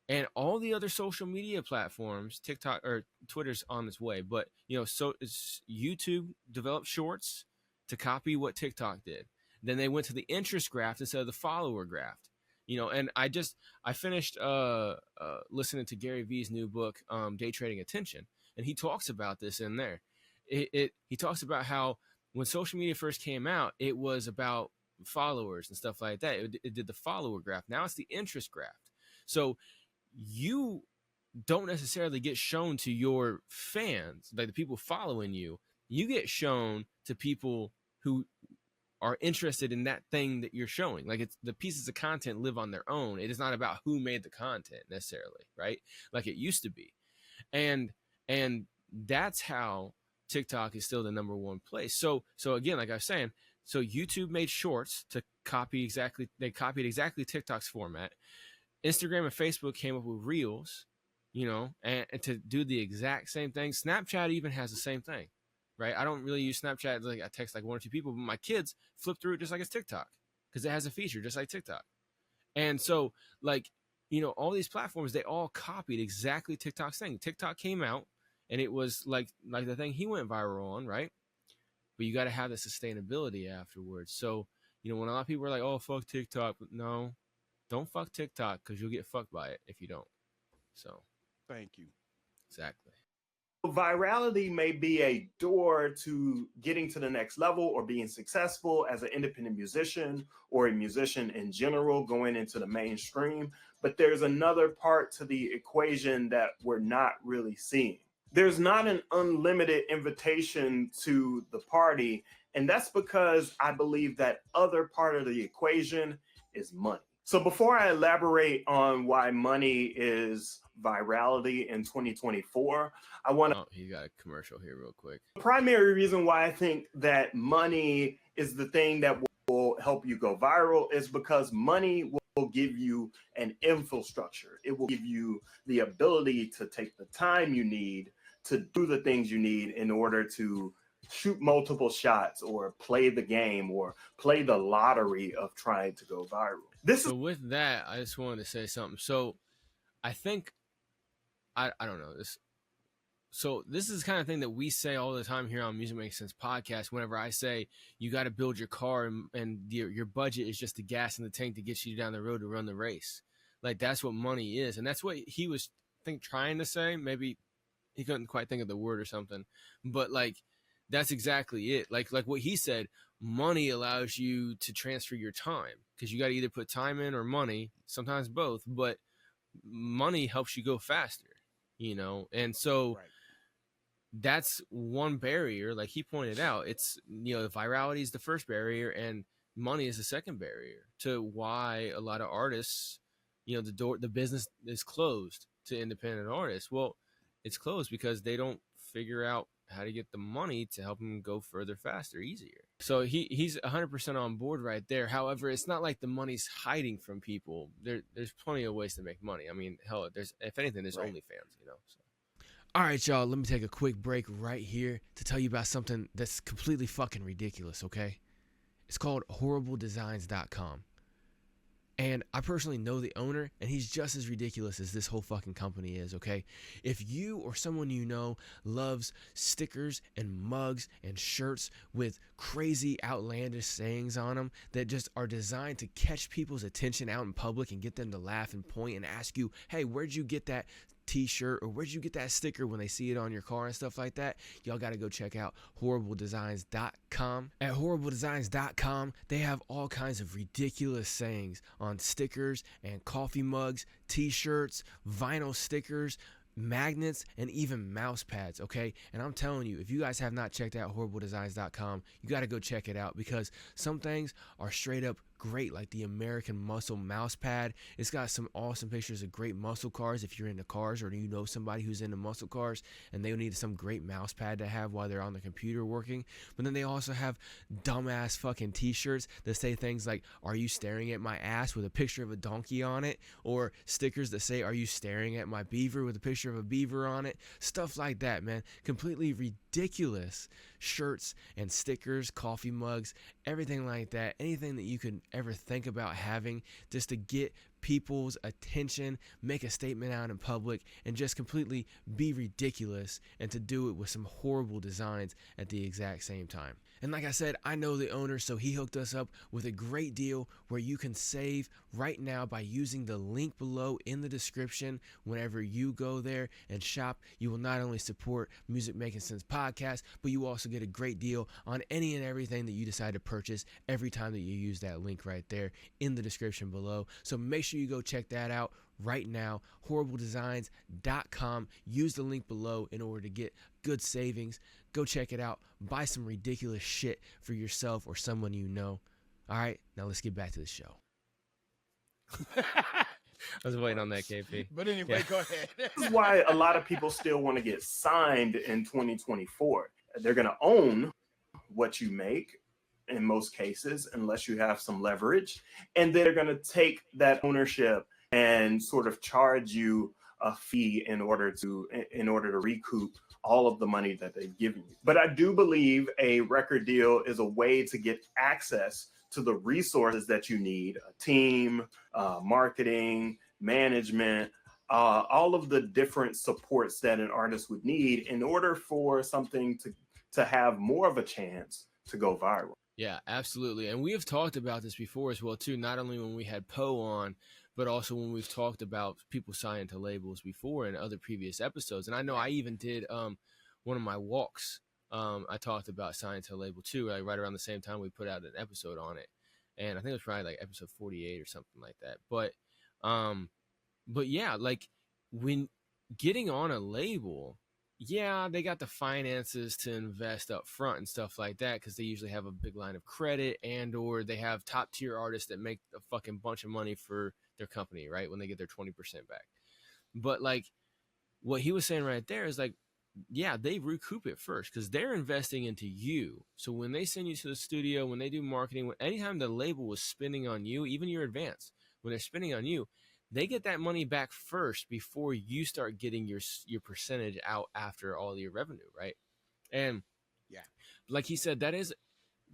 And all the other social media platforms, TikTok or Twitter's on its way, but so it's YouTube developed shorts to copy what TikTok did. Then they went to the interest graph instead of the follower graph. And I finished listening to Gary Vee's new book, Day Trading Attention, and he talks about this in there. He talks about how when social media first came out, it was about followers and stuff like that. It did the follower graph. Now it's the interest graph. So you don't necessarily get shown to your fans, like the people following you. You get shown to people who are interested in that thing that you're showing. Like, it's the pieces of content live on their own. It is not about who made the content necessarily, right? Like it used to be. And that's how TikTok is still the number one place. So again, like I was saying, so YouTube made shorts to copied exactly TikTok's format. Instagram and Facebook came up with Reels, and to do the exact same thing. Snapchat even has the same thing, right? I don't really use Snapchat. Like, I text like one or two people, but my kids flip through it just like it's TikTok because it has a feature just like TikTok. And so, like, all these platforms, they all copied exactly TikTok's thing. TikTok came out and it was like the thing he went viral on, right? But you got to have the sustainability afterwards. So, when a lot of people are like, oh, fuck TikTok, no. Don't fuck TikTok because you'll get fucked by it if you don't. So, thank you. Exactly. Virality may be a door to getting to the next level or being successful as an independent musician or a musician in general, going into the mainstream. But there's another part to the equation that we're not really seeing. There's not an unlimited invitation to the party. And that's because I believe that other part of the equation is money. So before I elaborate on why money is virality in 2024, I want to... Oh, he got a commercial here real quick. The primary reason why I think that money is the thing that will help you go viral is because money will give you an infrastructure. It will give you the ability to take the time you need to do the things you need in order to shoot multiple shots or play the game or play the lottery of trying to go viral. So with that, I just wanted to say something. So I think, I don't know this. So this is the kind of thing that we say all the time here on Music Makes Sense podcast. Whenever I say you got to build your car and your budget is just the gas in the tank to get you down the road to run the race. Like, that's what money is. And that's what he was trying to say. Maybe he couldn't quite think of the word or something, but like, that's exactly it. Like what he said, money allows you to transfer your time because you got to either put time in or money, sometimes both, but money helps you go faster, And so right. That's one barrier. Like he pointed out, it's, virality is the first barrier and money is the second barrier to why a lot of artists, the business is closed to independent artists. Well, it's closed because they don't figure out how to get the money to help them go further, faster, easier. So he's 100% on board right there. However, it's not like the money's hiding from people. There's plenty of ways to make money. I mean, hell, if anything, there's right. OnlyFans, So. All right, y'all, let me take a quick break right here to tell you about something that's completely fucking ridiculous, okay? It's called HorribleDesigns.com. And I personally know the owner, and he's just as ridiculous as this whole fucking company is, okay? If you or someone you know loves stickers and mugs and shirts with crazy, outlandish sayings on them that just are designed to catch people's attention out in public and get them to laugh and point and ask you, hey, where'd you get that t-shirt or where'd you get that sticker when they see it on your car and stuff like that, y'all got to go check out HorribleDesigns.com. At HorribleDesigns.com, they have all kinds of ridiculous sayings on stickers and coffee mugs, t-shirts, vinyl stickers, magnets, and even mouse pads, okay? And I'm telling you, if you guys have not checked out HorribleDesigns.com, you got to go check it out because some things are straight up great, like the American Muscle mouse pad. It's got some awesome pictures of great muscle cars if you're into cars or you know somebody who's into muscle cars and they need some great mouse pad to have while they're on the computer working. But then they also have dumbass fucking t-shirts that say things like, are you staring at my ass, with a picture of a donkey on it, or stickers that say, are you staring at my beaver, with a picture of a beaver on it. Stuff like that, man. Completely ridiculous shirts and stickers, coffee mugs, everything like that. Anything that you could ever think about having just to get people's attention, make a statement out in public, and just completely be ridiculous, and to do it with some horrible designs at the exact same time. And like I said, I know the owner, so he hooked us up with a great deal where you can save right now by using the link below in the description. Whenever you go there and shop, you will not only support Music Making Sense podcast, but you also get a great deal on any and everything that you decide to purchase every time that you use that link right there in the description below. So make sure you go check that out right now, horribledesigns.com. Use the link below in order to get good savings. Go check it out. Buy some ridiculous shit for yourself or someone you know. All right, now let's get back to the show. I was waiting on that, KP. But anyway, go ahead. This is why a lot of people still want to get signed in 2024. They're going to own what you make in most cases, unless you have some leverage. And they're going to take that ownership and sort of charge you a fee in order to recoup all of the money that they've given you. But I do believe a record deal is a way to get access to the resources that you need: a team, marketing, management, all of the different supports that an artist would need in order for something to have more of a chance to go viral. Yeah, absolutely. And we have talked about this before as well, too, not only when we had Poe on, but also when we've talked about people signing to labels before in other previous episodes. And I know I even did one of my walks. I talked about signing to a label, too, like right around the same time we put out an episode on it. And I think it was probably like episode 48 or something like that. But yeah, like when getting on a label, yeah, they got the finances to invest up front and stuff like that, because they usually have a big line of credit, and or they have top tier artists that make a fucking bunch of money for their company, right, when they get their 20% back. But like what he was saying right there is like, yeah, they recoup it first because they're investing into you. So when they send you to the studio, when they do marketing, anytime the label was spending on you, even your advance, when they're spending on you, they get that money back first before you start getting your percentage out after all your revenue, right? And yeah, like he said, that is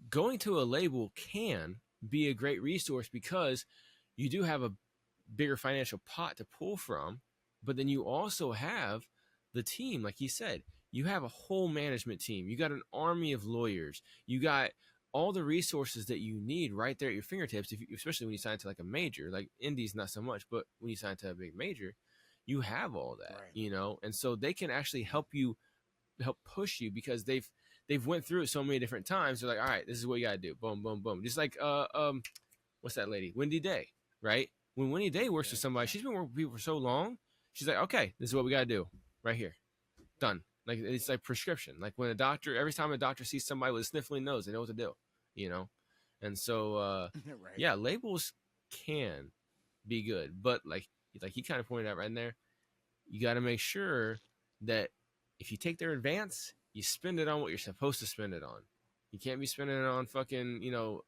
going to a label can be a great resource because you do have a bigger financial pot to pull from, but then you also have the team. Like he said, you have a whole management team. You got an army of lawyers. You got all the resources that you need right there at your fingertips, especially when you sign to like a major, like indies, not so much, but when you sign to a big major, you have all that, right, you know? And so they can actually help push you because they've went through it so many different times. They're like, all right, this is what you got to do. Boom, boom, boom. Just like, what's that lady? Wendy Day, right? When Wendy Day works with somebody, she's been working with people for so long. She's like, okay, this is what we got to do right here. Done. Like, it's like prescription. Like when every time a doctor sees somebody with a sniffling nose, they know what to do, you know? And so, right, yeah, labels can be good, but like he kind of pointed out right in there, you got to make sure that if you take their advance, you spend it on what you're supposed to spend it on. You can't be spending it on fucking,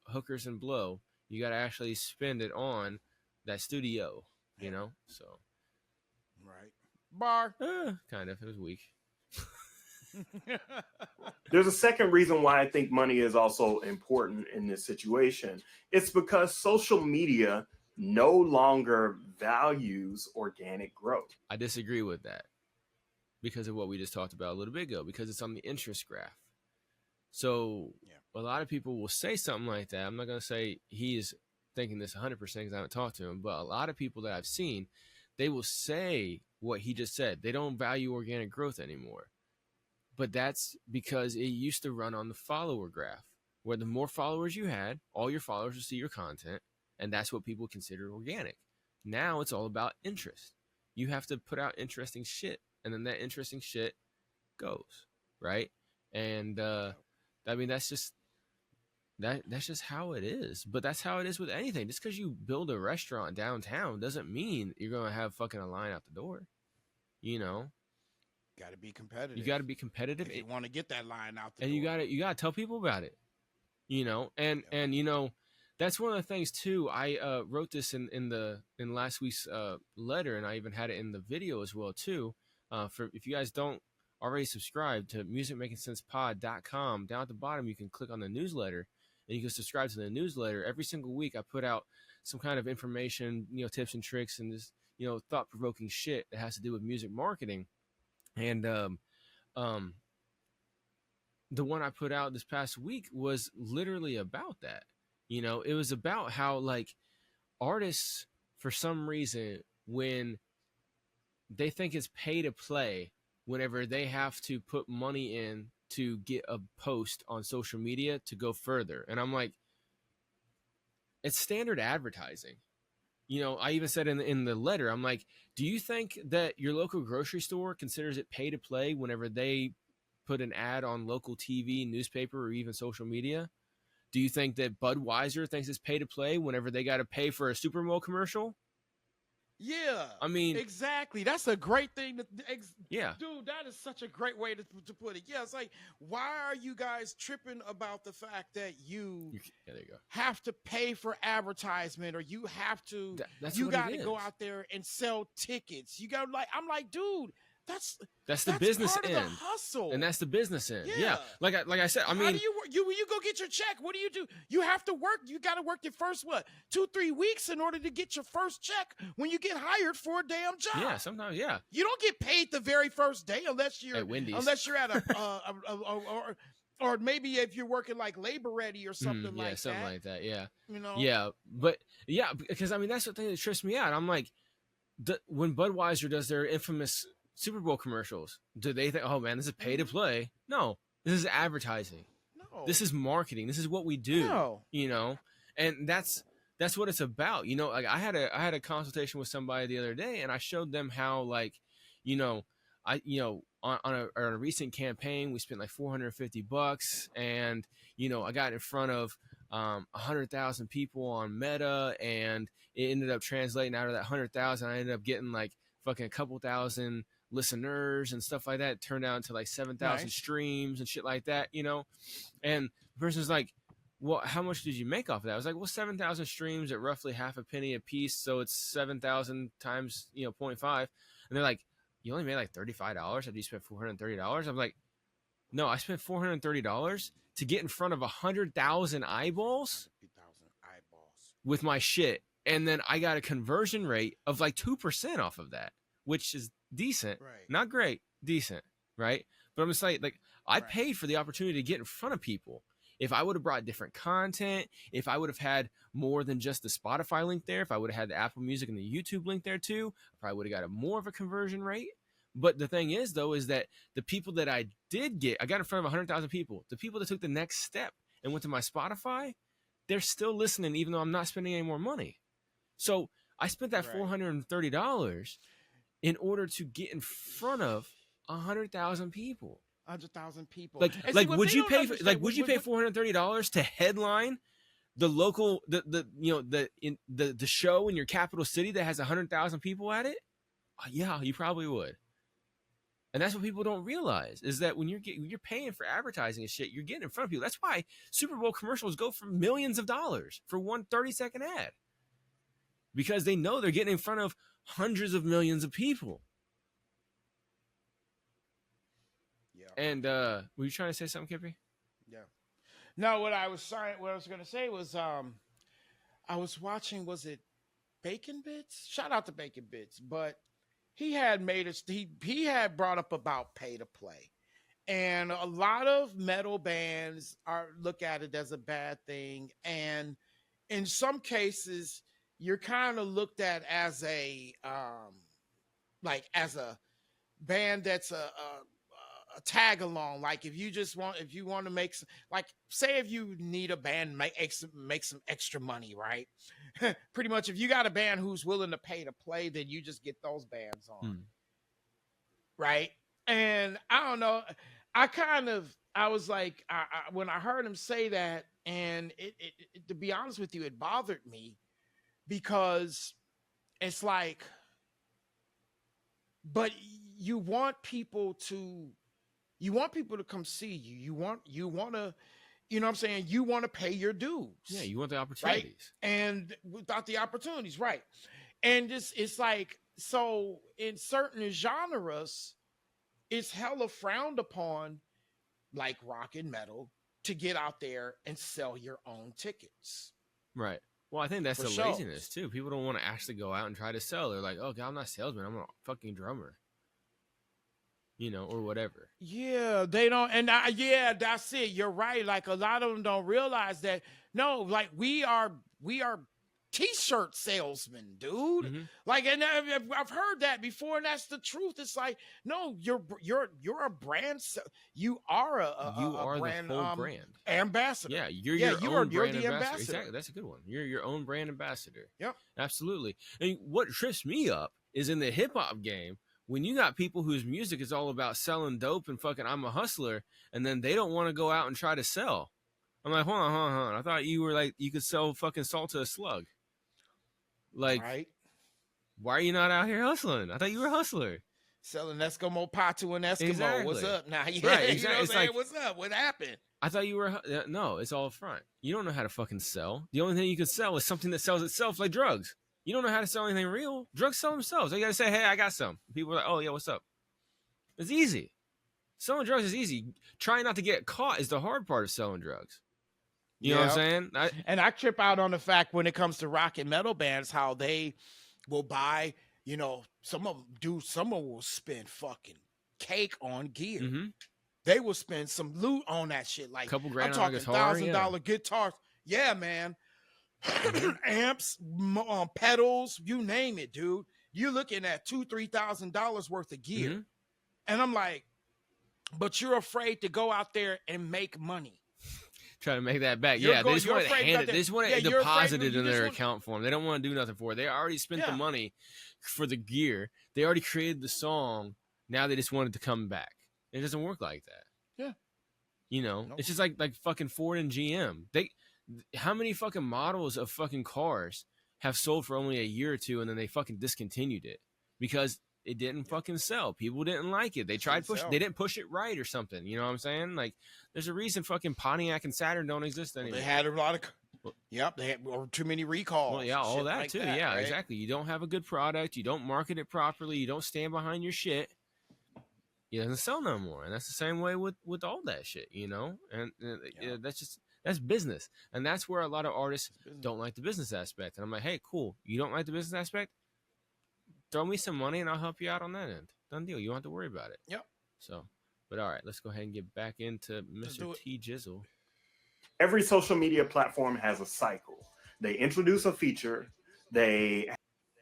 hookers and blow. You got to actually spend it on that studio, you know? So. Right. Bar. Kind of. It was weak. There's a second reason why I think money is also important in this situation. It's because social media no longer values organic growth. I disagree with that because of what we just talked about a little bit ago, because it's on the interest graph. So a lot of people will say something like that. I'm not going to say he is thinking this 100% because I haven't talked to him, but a lot of people that I've seen, they will say what he just said. They don't value organic growth anymore. But that's because it used to run on the follower graph, where the more followers you had, all your followers would see your content, and that's what people consider organic. Now it's all about interest. You have to put out interesting shit, and then that interesting shit goes, right? And I mean, that's just how it is. But that's how it is with anything. Just because you build a restaurant downtown doesn't mean you're going to have fucking a line out the door, you know? Got to be competitive. You got to be competitive. If you want to get that line out the and door. you got to tell people about it, you know? And you know, that's one of the things too. I wrote this in last week's letter, and I even had it in the video as well too. For if you guys don't already subscribe to musicmakingsensepod.com, down at the bottom you can click on the newsletter, and you can subscribe to the newsletter. Every single week I put out some kind of information, tips and tricks and just, thought provoking shit that has to do with music marketing. And the one I put out this past week was literally about that. It was about how like artists, for some reason, when they think it's pay to play, whenever they have to put money in to get a post on social media to go further. And I'm like, it's standard advertising. I even said in the letter, I'm like, do you think that your local grocery store considers it pay to play whenever they put an ad on local TV, newspaper, or even social media? Do you think that Budweiser thinks it's pay to play whenever they got to pay for a Super Bowl commercial? Yeah, I mean, exactly. That's a great thing. Yeah, Dude, that is such a great way to put it. Yeah, it's like, why are you guys tripping about the fact that you there you go. have to pay for advertisement, or you have to, you got to go out there and sell tickets. You got I'm like, dude, that's the business part end. of the hustle, and that's the business end. Yeah. Like I said, I mean, how do you work? When you go get your check, what do? You have to work. You got to work your first 2-3 weeks in order to get your first check when you get hired for a damn job. Yeah, sometimes, yeah. You don't get paid the very first day unless you're at Wendy's. Unless you're at or maybe if you're working like labor ready or something like that. Yeah, something like that. Yeah. Yeah, but yeah, because I mean that's the thing that trips me out. I'm like, when Budweiser does their infamous Super Bowl commercials, do they think, oh man, this is pay to play? No, this is advertising. No, this is marketing. This is what we do. No. And that's what it's about. Like I had a consultation with somebody the other day, and I showed them how, like, on a recent campaign we spent like $450, and I got in front of 100,000 people on Meta, and it ended up translating out of that 100,000. I ended up getting like fucking a couple thousand listeners and stuff like that. It turned out to like 7,000 streams and shit like that, and the person's like, well, how much did you make off of that? I was like, well, 7,000 streams at roughly half a penny a piece, so it's 7,000 times 0.5. And they're like, you only made like $35 after you spent $430. I'm like, no, I spent $430 to get in front of 100,000 eyeballs with my shit, and then I got a conversion rate of like 2% off of that, which is decent, not great, decent, right? But I'm just like I paid for the opportunity to get in front of people. If I would have brought different content, if I would have had more than just the Spotify link there, if I would have had the Apple Music and the YouTube link there too, I probably would have got more of a conversion rate. But the thing is, though, is that the people that I did get, I got in front of 100,000 people. The people that took the next step and went to my Spotify, they're still listening, even though I'm not spending any more money. So I spent that $430 in order to get in front of 100,000 people. 100,000 people. Like would you pay $430 to headline the local the show in your capital city that has 100,000 people at it? Yeah, you probably would. And that's what people don't realize, is that when you're paying for advertising and shit, you're getting in front of people. That's why Super Bowl commercials go for millions of dollars for one 30-second ad, because they know they're getting in front of hundreds of millions of people. And were you trying to say something, Kippy? Yeah. No, what I was going to say was, I was watching, was it Bacon Bits? Shout out to Bacon Bits, but he had he had brought up about pay to play, and a lot of metal bands look at it as a bad thing, and in some cases, you're kind of looked at as a as a band that's a tag along. Like if you want to make some, like, say if you need a band make some extra money, right? Pretty much, if you got a band who's willing to pay to play, then you just get those bands on, right? And I don't know, I was like, when I heard him say that, and it to be honest with you, it bothered me, because it's like, but you want people to come see you. You want to, you know what I'm saying? You want to pay your dues. Yeah, you want the opportunities. Right? And without the opportunities, right. And it's like, so in certain genres, it's hella frowned upon, like rock and metal, to get out there and sell your own tickets. Right. Well, I think that's for the shows. laziness too. People don't want to actually go out and try to sell. They're like, "Oh, God, I'm not a salesman. I'm a fucking drummer," or whatever. Yeah, they don't, and yeah, that's it. You're right. Like a lot of them don't realize that. No, like we are t-shirt salesmen, dude. Mhm. Like, and I've heard that before, and that's the truth. It's like, no, you're a brand. You are You a are the brand whole brand. ambassador. Yeah, you're Yeah, your own you're brand the ambassador. ambassador. Exactly, that's a good one. You're your own brand ambassador. Yep. Absolutely. And what trips me up is in the hip hop game, when you got people whose music is all about selling dope and fucking I'm a hustler, and then they don't want to go out and try to sell. I'm like, hold on. I thought you were like you could sell fucking salt to a slug. Like, Right. why are you not out here hustling? I thought you were a hustler. Selling Eskimo pot to an Eskimo. Exactly. What's up now? Yeah, Right, you know what I'm it's saying? like- What's up? What happened? I thought you were no. It's all front. You don't know how to fucking sell. The only thing you can sell is something that sells itself, like drugs. You don't know how to sell anything real. Drugs sell themselves. You gotta say, "Hey, I got some." People are like, "Oh yeah, what's up?" It's easy. Selling drugs is easy. Trying not to get caught is the hard part of selling drugs. You know what I'm saying? And I trip out on the fact when it comes to rock and metal bands, how they will buy, some of them will spend fucking cake on gear. Mhm. They will spend some loot on that shit. Like, Couple grand I'm on a talking guitar, $1,000 guitars. Yeah, man. Amps, pedals, you name it, dude. You're looking at $2,000-$3,000 worth of gear. Mhm. And I'm like, but you're afraid to go out there and make money. Trying to make that back. You're Yeah, going- they just you're want it afraid handed. about They just want that. it Yeah, you're afraid- deposited you in just their want- account for them. They don't want to do nothing for it. They already spent the Yeah. money for the gear. They already created the song. Now they just want it to come back. It doesn't work like that. Yeah. Nope. Nope. It's just like fucking Ford and GM. How many fucking models of fucking cars have sold for only a year or two and then they fucking discontinued it because it didn't fucking sell. People didn't like it. They tried didn't push. sell. They didn't push it right or something. You know what I'm saying? Like, there's a reason fucking Pontiac and Saturn don't exist anymore. They had a lot of, they had or too many recalls. Well, yeah, all shit that like too. that, Yeah, right? exactly. You don't have a good product. You don't market it properly. You don't stand behind your shit. It doesn't sell no more. And that's the same way with all that shit, And Yeah. that's business. And that's where a lot of artists business. don't like the business aspect. And I'm like, hey, cool. You don't like the business aspect? Throw me some money and I'll help you out on that end. Done deal. You don't have to worry about it. Yep. So, but all right, let's go ahead and get back into Let's do Mr. it. T Jizzle. Every social media platform has a cycle. They introduce a feature, they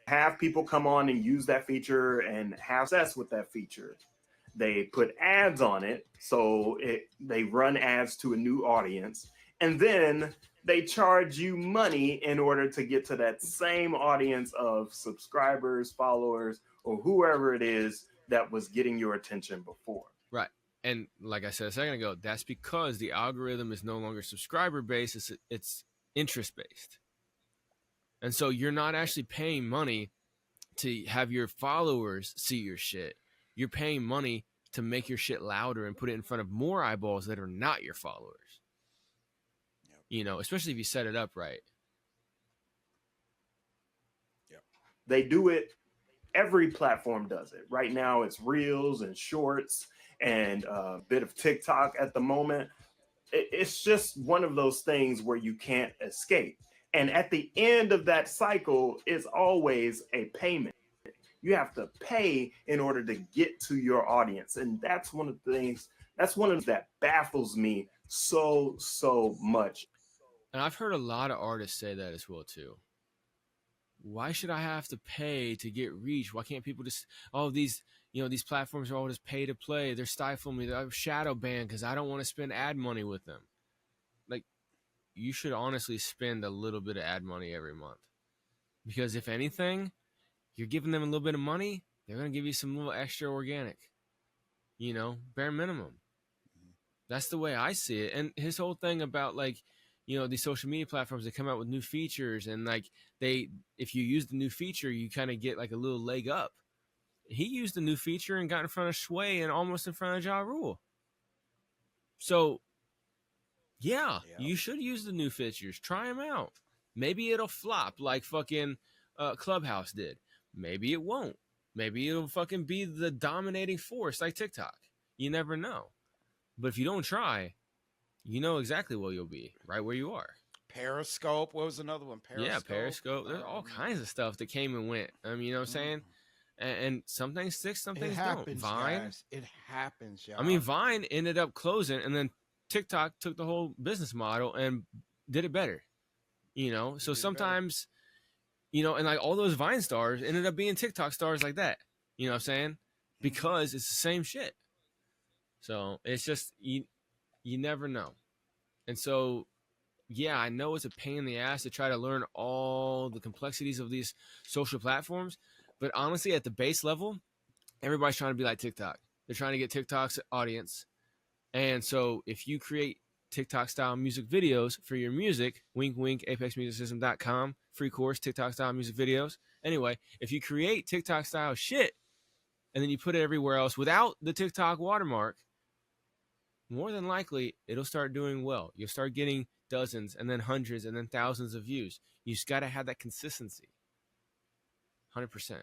have people come on and use that feature and have success with that feature. They put ads on it, so they run ads to a new audience, and then they charge you money in order to get to that same audience of subscribers, followers, or whoever it is that was getting your attention before. Right. And like I said a second ago, that's because the algorithm is no longer subscriber based, it's interest based. And so you're not actually paying money to have your followers see your shit. You're paying money to make your shit louder and put it in front of more eyeballs that are not your followers. Yep. Especially if you set it up right. They do it, every platform does it. Right now it's Reels and Shorts and a bit of TikTok at the moment. It's just one of those things where you can't escape. And at the end of that cycle is always a payment. You have to pay in order to get to your audience. And that's one of the things, that baffles me so much. And I've heard a lot of artists say that as well too. Why should I have to pay to get reach? Why can't people just, these platforms are all just pay to play. They're stifling me. I'm shadow banned because I don't want to spend ad money with them. Like, you should honestly spend a little bit of ad money every month. Because if anything, you're giving them a little bit of money, they're going to give you some little extra organic, bare minimum. That's the way I see it. And his whole thing about these social media platforms, they come out with new features and if you use the new feature, you kind of get like a little leg up. He used the new feature and got in front of Sway and almost in front of Ja Rule. So yeah, you should use the new features. Try them out. Maybe it'll flop like fucking Clubhouse did. Maybe it won't. Maybe it'll fucking be the dominating force like TikTok. You never know. But if you don't try, you know exactly where you'll be, right where you are. Periscope. What was another one? Yeah, Periscope. There's all kinds of stuff that came and went. You know what I'm saying? And some things stick, some It things happens, don't. Vine. guys. It happens, y'all. I mean, Vine ended up closing, and then TikTok took the whole business model and did it better. You know, so sometimes, you know, and like all those Vine stars ended up being TikTok stars like that. You know what I'm saying? Because it's the same shit. So it's just you never know. And so, yeah, I know it's a pain in the ass to try to learn all the complexities of these social platforms, but honestly, at the base level, everybody's trying to be like TikTok. They're trying to get TikTok's audience. And so if you create TikTok style music videos for your music, wink, wink, apexmusicsystem.com, free course, TikTok style music videos. Anyway, if you create TikTok style shit and then you put it everywhere else without the TikTok watermark, more than likely it'll start doing well. You'll start getting dozens and then hundreds and then thousands of views. You just got to have that consistency. 100%.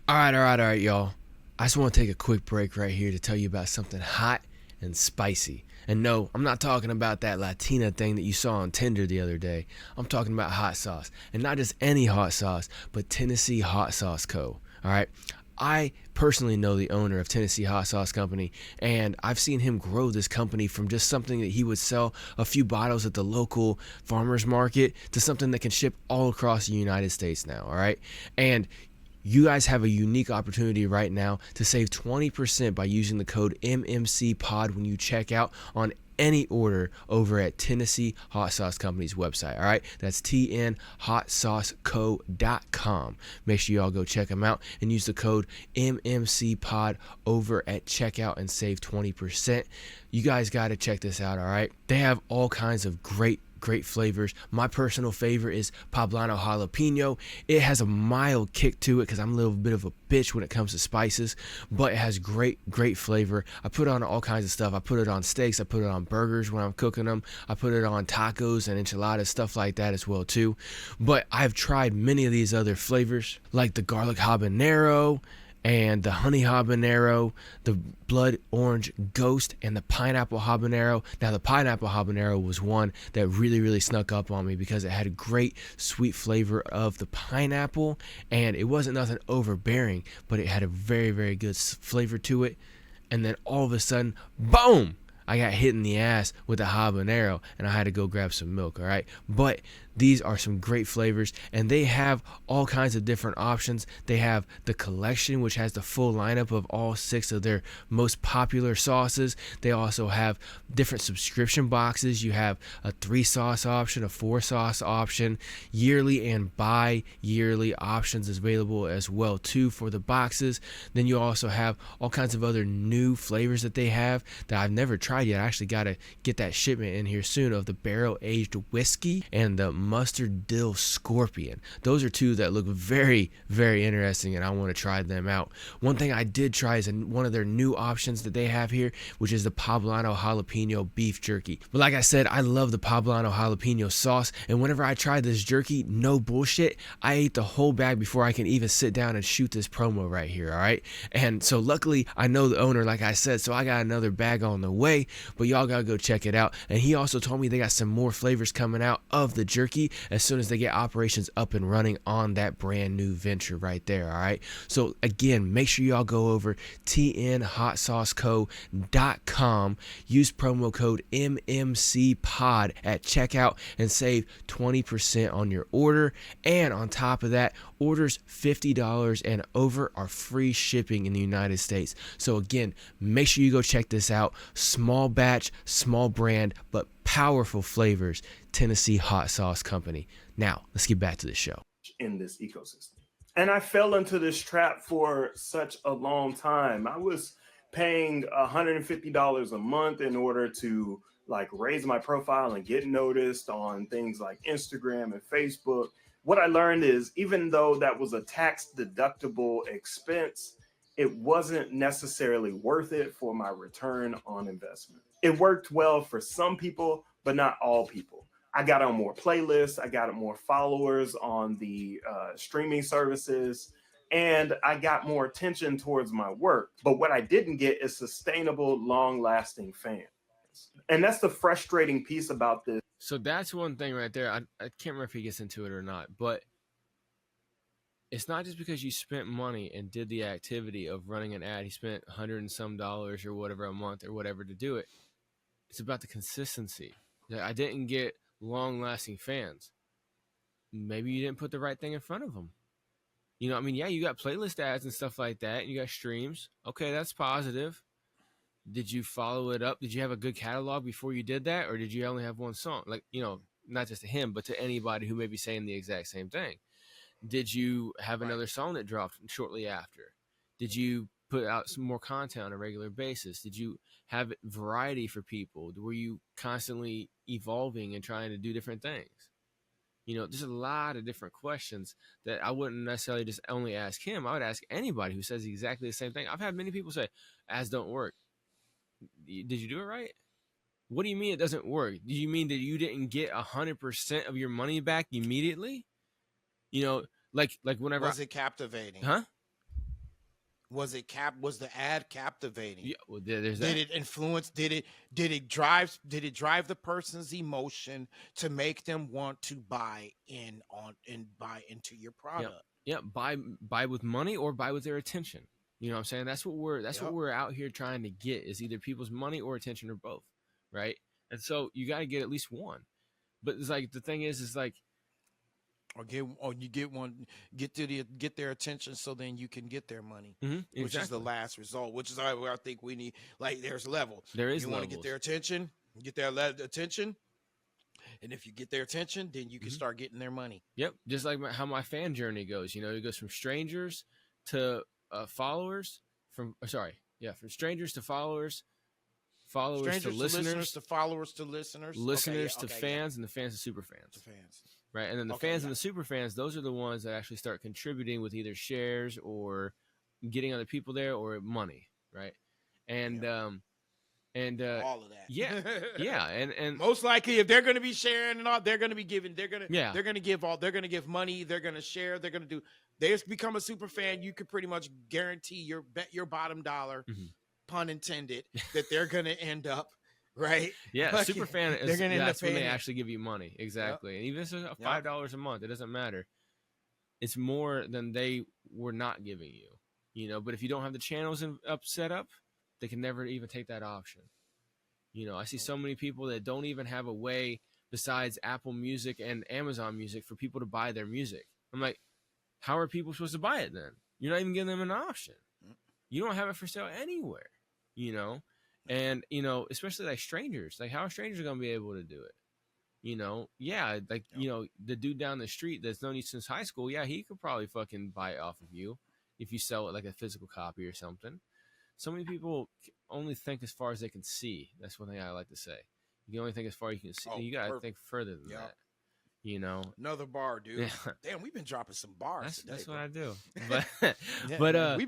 All right, y'all. I just want to take a quick break right here to tell you about something hot and spicy. And no, I'm not talking about that Latina thing that you saw on Tinder the other day. I'm talking about hot sauce. And not just any hot sauce, but Tennessee Hot Sauce Co. All right. I personally know the owner of Tennessee Hot Sauce Company, and I've seen him grow this company from just something that he would sell a few bottles at the local farmer's market to something that can ship all across the United States now, all right? And you guys have a unique opportunity right now to save 20% by using the code MMCPOD when you check out on any order over at Tennessee Hot Sauce Company's website. All right, that's tnhotsauceco.com. Make sure y'all go check them out and use the code MMCPOD over at checkout and save 20%. You guys got to check this out. All right, they have all kinds of great flavors. My personal favorite is poblano jalapeno. It has a mild kick to it because I'm a little bit of a bitch when it comes to spices, but it has great flavor. I put it on all kinds of stuff. I put it on steaks. I put it on burgers when I'm cooking them. I put it on tacos and enchiladas, stuff like that as well too. But I've tried many of these other flavors like the garlic habanero and the honey habanero, the blood orange ghost, and the pineapple habanero. Now, the pineapple habanero was one that really snuck up on me because it had a great sweet flavor of the pineapple, and it wasn't nothing overbearing, but it had a very good flavor to it. And then all of a sudden, boom! I got hit in the ass with a habanero, and I had to go grab some milk, all right? But these are some great flavors, and they have all kinds of different options. They have the collection, which has the full lineup of all 6 of their most popular sauces. They also have different subscription boxes. You have a 3-sauce option, a 4-sauce option, yearly and bi-yearly options available as well too for the boxes. Then you also have all kinds of other new flavors that they have that I've never tried yet. I actually got to get that shipment in here soon of the barrel-aged whiskey and the mustard dill scorpion. Those are 2 that look very interesting, and I want to try them out. One thing I did try is one of their new options that they have here, which is the poblano jalapeno beef jerky. But like I said, I love the poblano jalapeno sauce, and whenever I tried this jerky, no bullshit, I ate the whole bag before I can even sit down and shoot this promo right here, all right? And so luckily, I know the owner, like I said, so I got another bag on the way, but y'all gotta go check it out. And he also told me they got some more flavors coming out of the jerky as soon as they get operations up and running on that brand new venture right there, all right? So again, make sure y'all go over tnhotsauceco.com, use promo code MMCPOD at checkout and save 20% on your order. And on top of that, orders $50 and over are free shipping in the United States. So again, make sure you go check this out. Small batch, small brand, but powerful flavors. Tennessee Hot Sauce Company. Now, let's get back to the show. In this ecosystem. And I fell into this trap for such a long time. I was paying $150 a month in order to like raise my profile and get noticed on things like Instagram and Facebook. What I learned is even though that was a tax deductible expense, it wasn't necessarily worth it for my return on investment. It worked well for some people, but not all people. I got on more playlists. I got more followers on the streaming services, and I got more attention towards my work. But what I didn't get is sustainable, long-lasting fans. And that's the frustrating piece about this So that's one thing right there. I can't remember if he gets into it or not, but it's not just because you spent money and did the activity of running an ad. He spent $100 and some dollars or whatever a month or whatever to do it. It's about the consistency. I didn't get long-lasting fans. Maybe you didn't put the right thing in front of them. You know, I mean, yeah, you got playlist ads and stuff like that. And you got streams. Okay, that's positive. Did you follow it up? Did you have a good catalog before you did that? Or did you only have one song? Like, you know, not just to him, but to anybody who may be saying the exact same thing. Did you have another song that dropped shortly after? Did you put out some more content on a regular basis? Did you have variety for people? Were you constantly evolving and trying to do different things? You know, there's a lot of different questions that I wouldn't necessarily just only ask him. I would ask anybody who says exactly the same thing. I've had many people say, ads don't work. Did you do it right? What do you mean it doesn't work? Do you mean that you didn't get 100% of your money back immediately? You know, like whenever was it captivating? Huh? Was the ad captivating? Yeah, well, there's that. Did it influence? Did it drive the person's emotion to make them want to buy into your product? Yeah, buy with money or buy with their attention. You know what I'm saying? That's what we're out here trying to get, is either people's money or attention or both, right? And so you got to get at least one. But it's like the thing is like, get their attention, so then you can get their money, exactly. Which is the last result. Which is where I think we need. Like, there's levels. There is. You want to get their attention, attention, and if you get their attention, then you can start getting their money. Yep, just like how my fan journey goes. You know, it goes from strangers to followers. From strangers to followers. Followers to listeners, to followers to listeners, listeners to fans, and the fans to super fans. To fans. Right, and then the fans and the super fans, those are the ones that actually start contributing with either shares or getting other people there or money, right? And all of that. Yeah, yeah, and most likely, if they're going to be sharing and all, they're going to be giving. They're going to give money. They're going to share. They're going to do. They just become a super fan. You could pretty much guarantee your bottom dollar, pun intended, that they're going to end up. Right. Yeah. Like, super fan is that's when they actually give you money. Exactly. Yep. And even if it's $5 a month, it doesn't matter. It's more than they were not giving you, you know, but if you don't have the channels set up, they can never even take that option. You know, I see so many people that don't even have a way besides Apple Music and Amazon Music for people to buy their music. I'm like, how are people supposed to buy it then? You're not even giving them an option. You don't have it for sale anywhere, you know? And, you know, especially like strangers, like how are strangers going to be able to do it? You know, yeah, like, you know, the dude down the street that's known you since high school, yeah, he could probably fucking buy it off of you if you sell it like a physical copy or something. So many people only think as far as they can see. That's one thing I like to say. You can only think as far as you can see. You got to think further than that. You know, another bar, dude. Yeah. Damn, we've been dropping some bars today. That's bro. what I do. But we've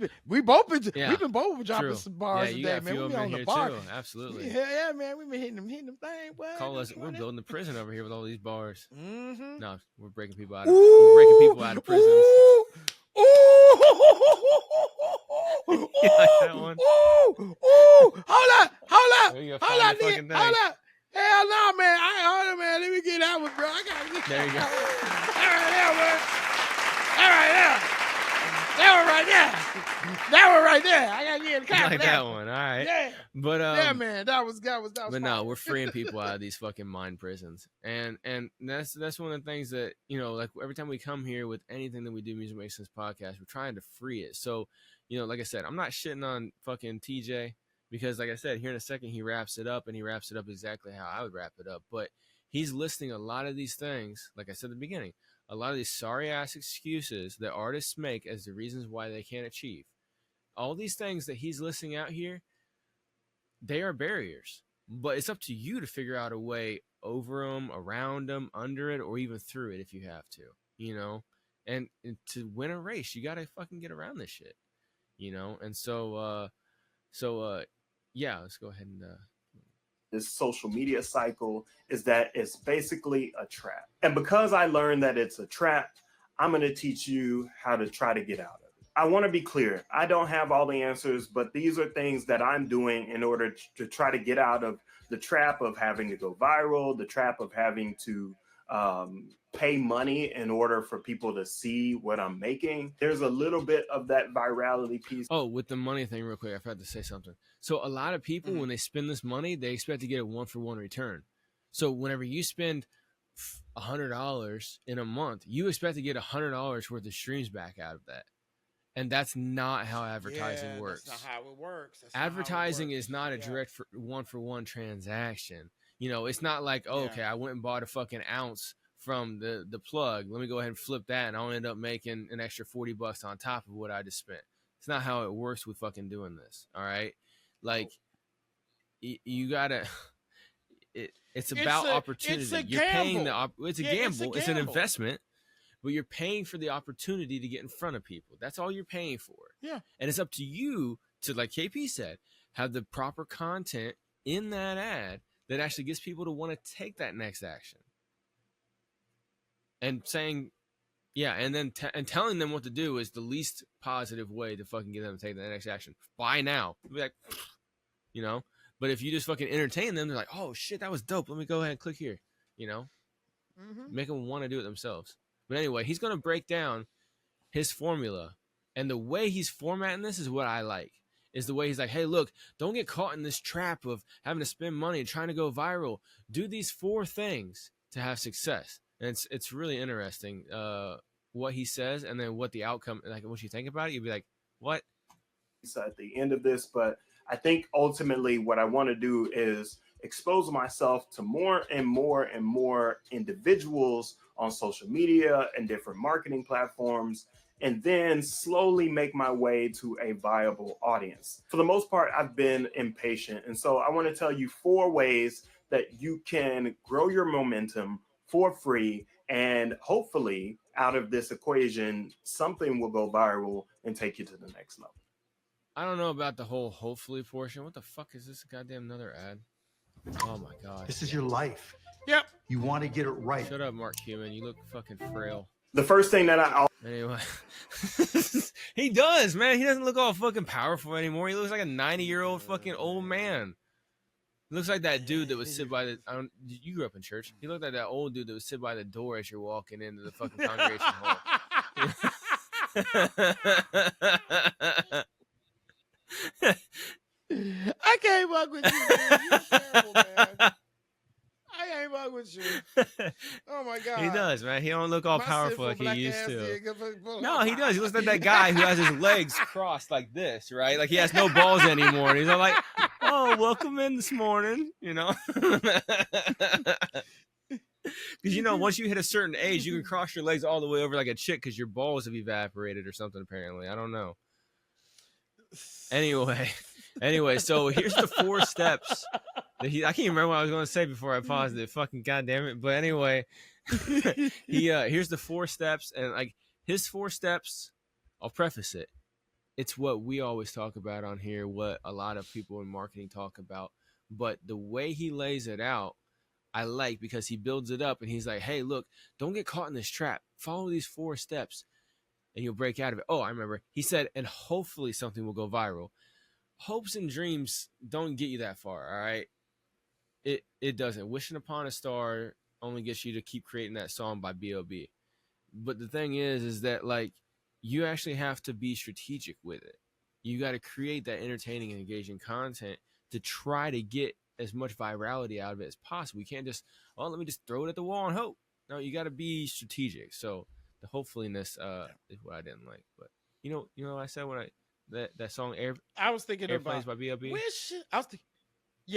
been both dropping some bars today, man. We've been on the bar. Too. Absolutely. Yeah, man. We've been hitting them things. Call us. We're building the prison over here with all these bars. Mm-hmm. No, we're breaking people out. We're breaking people out of prisons. Ooh! You like that one? Hold up. Hell no, man. Hold on, man. Let me get that one, bro. I gotta get there. You go. That one right there. I gotta get a copy like that one. All right. Yeah. But yeah, man. That was. But no, we're freeing people out of these fucking mind prisons, and that's one of the things that, you know, like every time we come here with anything that we do, Music Makes Sense podcast, we're trying to free it. So, you know, like I said, I'm not shitting on fucking TJ. Because, like I said, here in a second, he wraps it up, and he wraps it up exactly how I would wrap it up. But he's listing a lot of these things, like I said at the beginning, a lot of these sorry-ass excuses that artists make as the reasons why they can't achieve. All these things that he's listing out here, they are barriers. But it's up to you to figure out a way over them, around them, under it, or even through it if you have to, you know? And to win a race, you got to fucking get around this shit, you know? And so yeah, let's go ahead and this social media cycle is that it's basically a trap. And because I learned that it's a trap, I'm going to teach you how to try to get out of it. I want to be clear. I don't have all the answers, but these are things that I'm doing in order to try to get out of the trap of having to go viral, the trap of having to pay money in order for people to see what I'm making. There's a little bit of that virality piece. Oh, with the money thing, real quick, I forgot to say something. So a lot of people, when they spend this money, they expect to get a 1-for-1 return. So whenever you spend $100 in a month, you expect to get $100 worth of streams back out of that. And that's not how advertising works. That's not how it works. Advertising is not a direct 1-for-1 transaction. You know, it's not like, oh, okay, I went and bought a fucking ounce from the plug. Let me go ahead and flip that, and I'll end up making an extra $40 on top of what I just spent. It's not how it works with fucking doing this. All right, like you gotta. It's about opportunity. You're paying it's a gamble. It's an investment. But you're paying for the opportunity to get in front of people. That's all you're paying for. Yeah. And it's up to you to, like KP said, have the proper content in that ad that actually gets people to want to take that next action. And saying, and then and telling them what to do is the least positive way to fucking get them to take the next action. Buy now. Be like, you know. But if you just fucking entertain them, they're like, oh shit, that was dope. Let me go ahead and click here. You know, make them want to do it themselves. But anyway, he's going to break down his formula. And the way he's formatting this is what I like. Is the way he's like, hey, look, don't get caught in this trap of having to spend money and trying to go viral. Do these 4 things to have success. And it's really interesting what he says and then what the outcome, like once you think about it, you'll be like, what? At the end of this, but I think ultimately what I want to do is expose myself to more and more and more individuals on social media and different marketing platforms, and then slowly make my way to a viable audience. For the most part, I've been impatient. And so I want to tell you 4 ways that you can grow your momentum for free. And hopefully out of this equation, something will go viral and take you to the next level. I don't know about the whole hopefully portion. What the fuck is this goddamn another ad? Oh my god. This is your life. Yep. You want to get it right. Shut up, Mark Cuban. You look fucking frail. The first thing that Anyway. He does, man. He doesn't look all fucking powerful anymore. He looks like a 90-year-old fucking old man. He looks like that dude that would sit by the... you grew up in church. He looked like that old dude that would sit by the door as you're walking into the fucking congregation hall. I can't fuck with you, man. You're terrible, man. I ain't fuck with you. Oh my god. He does, man. He don't look all My powerful like he used to. Nigga. No, he does. He looks like that guy who has his legs crossed like this, right? Like he has no balls anymore. And he's all like, "Oh, welcome in this morning," you know. Because you know, once you hit a certain age, you can cross your legs all the way over like a chick because your balls have evaporated or something. Apparently, I don't know. Anyway, so here's the 4 steps that I can't remember what I was going to say before I paused it. Fucking goddamn it! But anyway, here's the 4 steps, and like his 4 steps, I'll preface it. It's what we always talk about on here, what a lot of people in marketing talk about, but the way he lays it out, I like, because he builds it up and he's like, hey, look, don't get caught in this trap. Follow these 4 steps and you'll break out of it. Oh, I remember. He said, and hopefully something will go viral. Hopes and dreams don't get you that far, all right? It doesn't. Wishing upon a star only gets you to keep creating that song by B.O.B. But the thing is that, like, you actually have to be strategic with it. You got to create that entertaining and engaging content to try to get as much virality out of it as possible. You can't just, oh, let me just throw it at the wall and hope. No, you got to be strategic. So the hopefulness is what I didn't like. But you know what I said when that song I was thinking Airplanes about by B.O.B. I was thinking,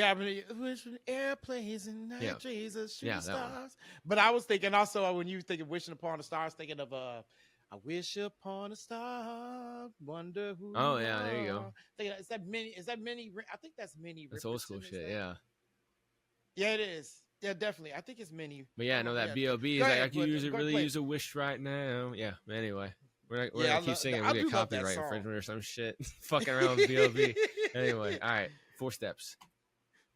I mean, wishing airplanes and night Jesus, shooting stars. But I was thinking also, when you think of wishing upon a star, I was thinking of I wish upon a star, wonder who. Oh yeah, there you go. Is that many? I think that's many. That's old school shit. Yeah. Yeah, it is. Yeah, definitely. I think it's many. But yeah, I know that B.O.B. is like, I could use a wish right now. Yeah. But anyway, we're gonna keep singing. We're gonna copyright infringement or some shit. Fucking around with B.O.B. Anyway, all right. 4 steps.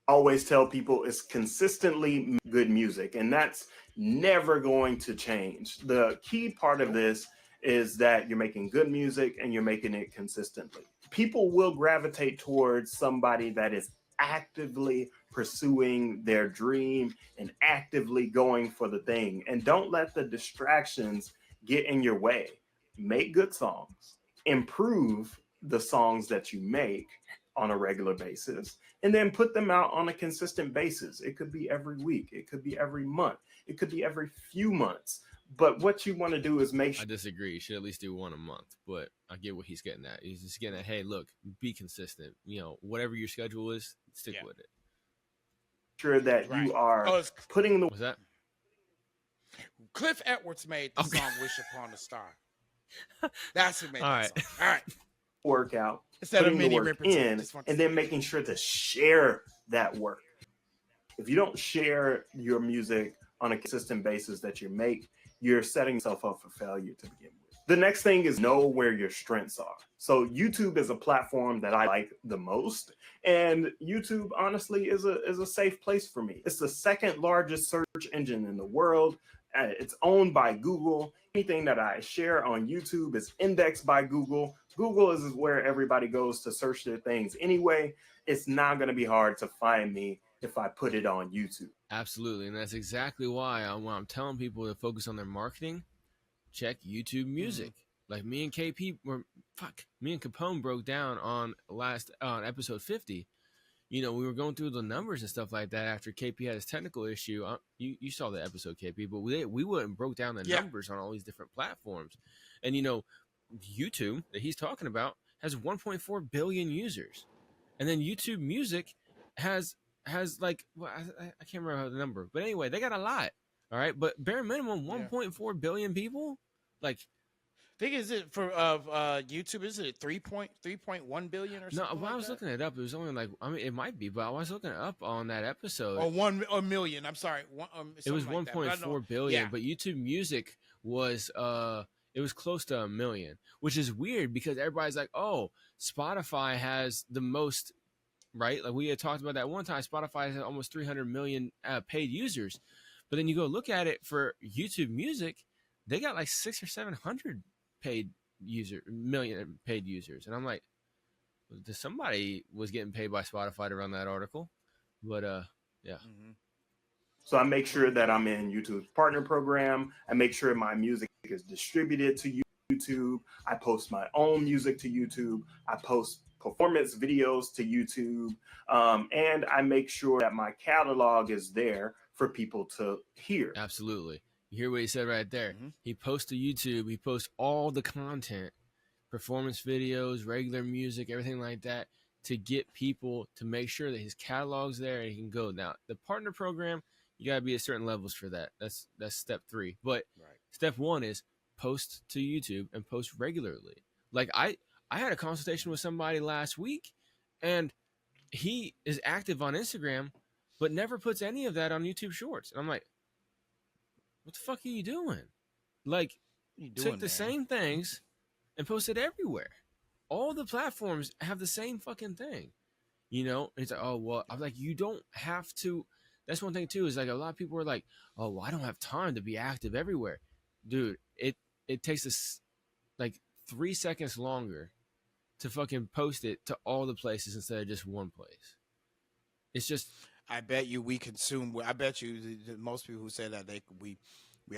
Always tell people it's consistently good music, and that's never going to change. The key part of this is that you're making good music and you're making it consistently. People will gravitate towards somebody that is actively pursuing their dream and actively going for the thing. And don't let the distractions get in your way. Make good songs, improve the songs that you make on a regular basis, and then put them out on a consistent basis. It could be every week, it could be every month, it could be every few months. But what you want to do is make I sure disagree. You should at least do one a month, but I get what he's getting at. He's just getting at, hey, look, be consistent. You know, whatever your schedule is, stick with it. that Right. you are Oh, it's putting the What's that? Cliff Edwards made the Okay. song "Wish Upon a Star." That's who made All that right. song. All right. work out, Instead of putting the mini work rippers, I in, just want to and say then making sure to share that work. If you don't share your music on a consistent basis that you make, you're setting yourself up for failure to begin with. The next thing is know where your strengths are. So YouTube is a platform that I like the most, and YouTube honestly is a safe place for me. It's the second largest search engine in the world. It's owned by Google. Anything that I share on YouTube is indexed by Google. Google is where everybody goes to search their things anyway. It's not going to be hard to find me if I put it on YouTube. Absolutely. And that's exactly why when I'm telling people to focus on their marketing, check YouTube Music. Like me and me and Capone broke down on episode 50. You know, we were going through the numbers and stuff like that after KP had his technical issue. You saw the episode, KP, but we went and broke down the numbers on all these different platforms. And, you know, YouTube that he's talking about has 1.4 billion users. And then YouTube Music has like, well, I can't remember the number. But anyway, they got a lot. All right. But bare minimum, 1.4 billion people. Like, I think is it for YouTube? Is it 3.1 billion or something? No, when I was looking it up, it was only like, I mean, it might be, but I was looking it up on that episode. Or 1 million. I'm sorry. It was 1.4 billion, but YouTube Music was it was close to 1 million, which is weird because everybody's like, oh, Spotify has the most, right? Like we had talked about that one time. Spotify has almost 300 million paid users, but then you go look at it for YouTube Music, they got like 600 or 700 million paid users, and I'm like, somebody was getting paid by Spotify to run that article. But yeah. So I make sure that I'm in YouTube's partner program. I make sure my music is distributed to YouTube. I post my own music to YouTube. I post performance videos to YouTube. And I make sure that my catalog is there for people to hear. Absolutely. You hear what he said right there. He posts to YouTube. He posts all the content, performance videos, regular music, everything like that, to get people to make sure that his catalog's there and he can go. Now, the partner program, you got to be at certain levels for that. That's step 3. But step 1 is post to YouTube and post regularly. Like I had a consultation with somebody last week, and he is active on Instagram, but never puts any of that on YouTube Shorts. And I'm like, what the fuck are you doing? Like, take the same things and post it everywhere. All the platforms have the same fucking thing. You know, it's like, oh, well, I'm like, you don't have to. That's one thing too, is like a lot of people are like, oh, well, I don't have time to be active everywhere. Dude, it takes us like 3 seconds longer to fucking post it to all the places instead of just one place. It's just, I bet you we consume. I bet you most people who say that we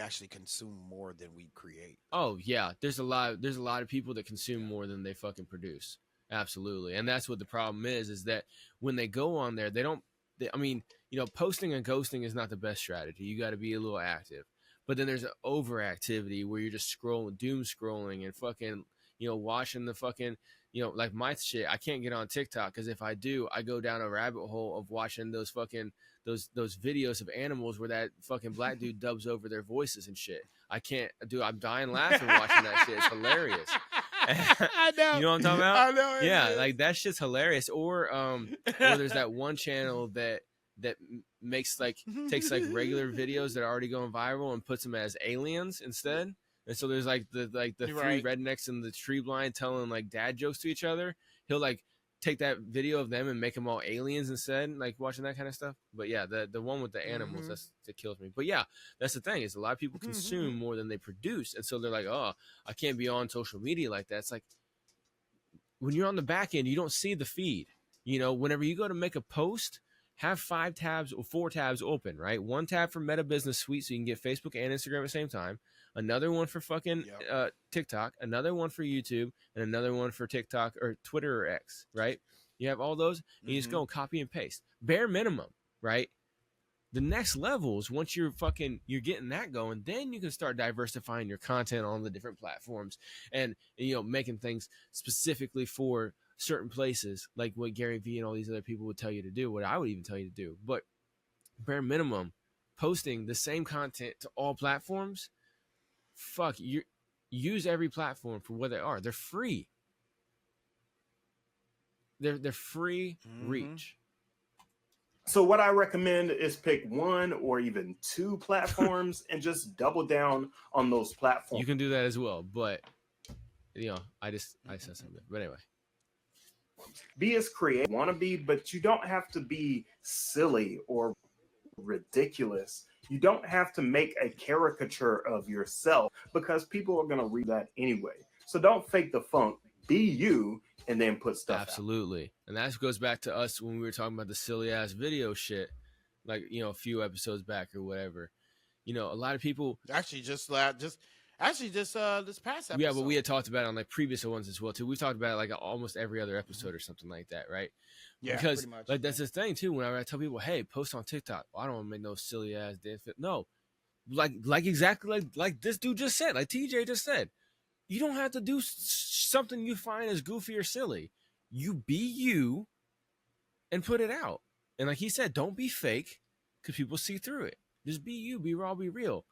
actually consume more than we create. oh yeah, there's a lot of people that consume more than they fucking produce. Absolutely. And that's what the problem is that when they go on there, I mean, you know, posting and ghosting is not the best strategy. You got to be a little active. But then there's an overactivity where you're just doom scrolling and fucking, you know, watching the fucking, you know, like my shit. I can't get on TikTok because if I do, I go down a rabbit hole of watching those fucking those videos of animals where that fucking black dude dubs over their voices and shit. I can't do. I'm dying laughing watching that shit. It's hilarious. I know. You know what I'm talking about? I know. Yeah, like that shit's hilarious. Or there's that one channel that takes like regular videos that are already going viral and puts them as aliens instead. And so there's like the three rednecks in the tree blind telling like dad jokes to each other. He'll like take that video of them and make them all aliens instead, like watching that kind of stuff. But yeah, the one with the animals, that kills me. But yeah, that's the thing, is a lot of people consume more than they produce, and so they're like, oh, I can't be on social media like that. It's like, when you're on the back end, you don't see the feed. You know, whenever you go to make a post, have 5 tabs or 4 tabs open, right? One tab for Meta Business Suite, so you can get Facebook and Instagram at the same time. Another one for fucking TikTok. Another one for YouTube, and another one for TikTok or Twitter or X, right? You have all those, and you just go copy and paste. Bare minimum, right? The next levels, once you're getting that going, then you can start diversifying your content on the different platforms, and you know, making things specifically for certain places, like what Gary Vee and all these other people would tell you to do, what I would even tell you to do. But bare minimum, posting the same content to all platforms, you use every platform for what they are. They're free. They're free reach. So what I recommend is pick 1 or even 2 platforms and just double down on those platforms. You can do that as well, but you know, I said something. But anyway, be as creative, want to be, but you don't have to be silly or ridiculous. You don't have to make a caricature of yourself, because people are going to read that anyway. So don't fake the funk. Be you, and then put stuff absolutely out. And that goes back to us when we were talking about the silly ass video shit, like, you know, a few episodes back or whatever. You know, a lot of people actually just this past episode. Yeah, but we had talked about it on like previous ones as well too. We've talked about it like almost every other episode or something like that, right? Yeah, because pretty much. Like that's the thing too. Whenever I tell people, hey, post on TikTok, I don't want to make no silly ass dance. No, like exactly like this dude just said, like TJ just said. You don't have to do something you find as goofy or silly. You be you and put it out. And like he said, don't be fake, because people see through it. Just be you, be raw, be real.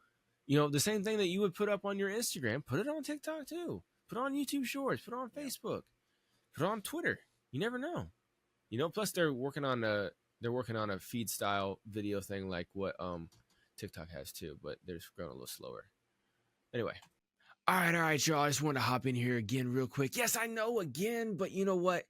You know, the same thing that you would put up on your Instagram, put it on TikTok too. Put it on YouTube Shorts, put it on Facebook, put it on Twitter. You never know. You know, plus they're working on a feed style video thing like what TikTok has too, but they're just growing a little slower. Anyway. All right, y'all. I just wanted to hop in here again real quick. Yes, I know again, but you know what?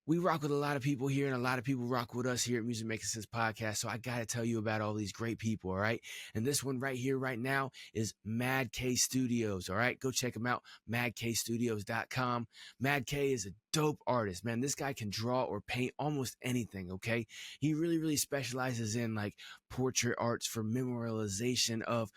We rock with a lot of people here, and a lot of people rock with us here at Music Making Sense Podcast. So I got to tell you about all these great people, all right? And this one right here, right now, is Mad K Studios, all right? Go check them out, madkstudios.com. Mad K is a dope artist, man. This guy can draw or paint almost anything, okay? He really, really specializes in, like, portrait arts for memorialization of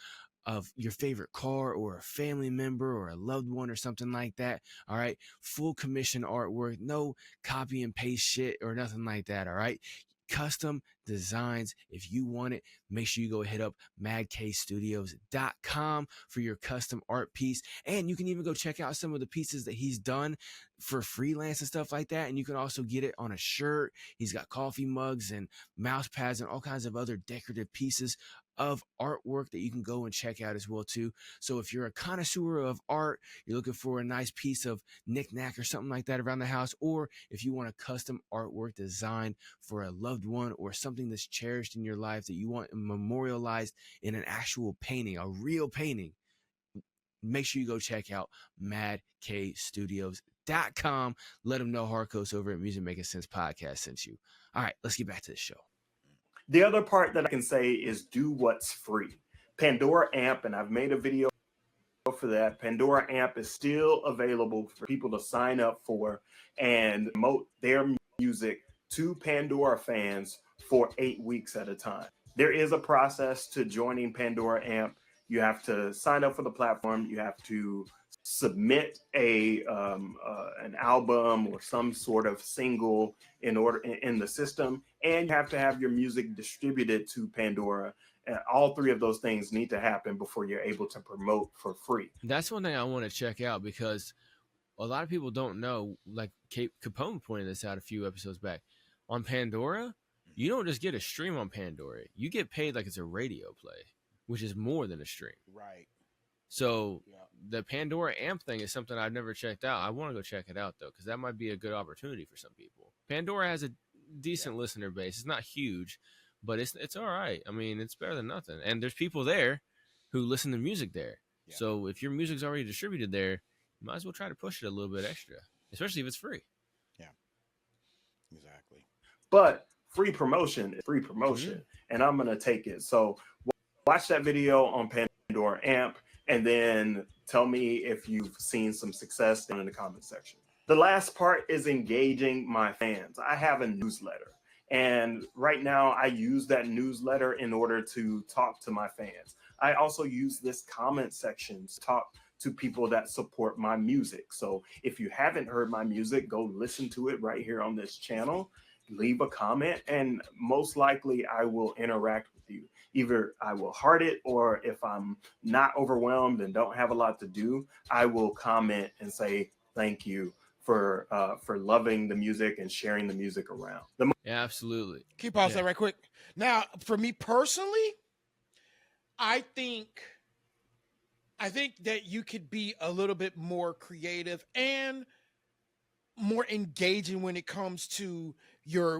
your favorite car or a family member or a loved one or something like that. All right. Full commission artwork, no copy and paste shit or nothing like that. All right. Custom designs. If you want it, make sure you go hit up madkstudios.com for your custom art piece. And you can even go check out some of the pieces that he's done for freelance and stuff like that. And you can also get it on a shirt. He's got coffee mugs and mouse pads and all kinds of other decorative pieces of artwork that you can go and check out as well too. So if you're a connoisseur of art, you're looking for a nice piece of knick-knack or something like that around the house, or if you want a custom artwork designed for a loved one or something that's cherished in your life that you want memorialized in an actual painting, a real painting, make sure you go check out madkstudios.com. Let them know Harco's over at Music Making Sense Podcast sent you. All right, let's get back to the show. The other part that I can say is do what's free. Pandora Amp, and I've made a video for that. Pandora Amp is still available for people to sign up for and promote their music to Pandora fans for 8 weeks at a time. There is a process to joining Pandora Amp. You have to sign up for the platform. You have to submit an album or some sort of single in the system, and you have to have your music distributed to Pandora. And all 3 of those things need to happen before you're able to promote for free. That's one thing I want to check out, because a lot of people don't know, like Capone pointed this out a few episodes back. On Pandora, you don't just get a stream on Pandora. You get paid like it's a radio play, which is more than a stream. Right. So the Pandora Amp thing is something I've never checked out. I want to go check it out, though, because that might be a good opportunity for some people. Pandora has a decent listener base. It's not huge, but it's all right. I mean, it's better than nothing. And there's people there who listen to music there. Yeah. So if your music's already distributed there, you might as well try to push it a little bit extra, especially if it's free. Yeah. but free promotion is free promotion, and I'm gonna take it. So watch that video on Pandora Amp, and then tell me if you've seen some success down in the comment section. The last part is engaging my fans. I have a newsletter, and right now I use that newsletter in order to talk to my fans. I also use this comment section to talk to people that support my music. So if you haven't heard my music, go listen to it right here on this channel. Leave a comment, and most likely I will interact with you. Either I will heart it, or if I'm not overwhelmed and don't have a lot to do, I will comment and say thank you for loving the music and sharing the music around. Yeah, absolutely. Can you pause that right quick? Now, for me personally, I think that you could be a little bit more creative and more engaging when it comes to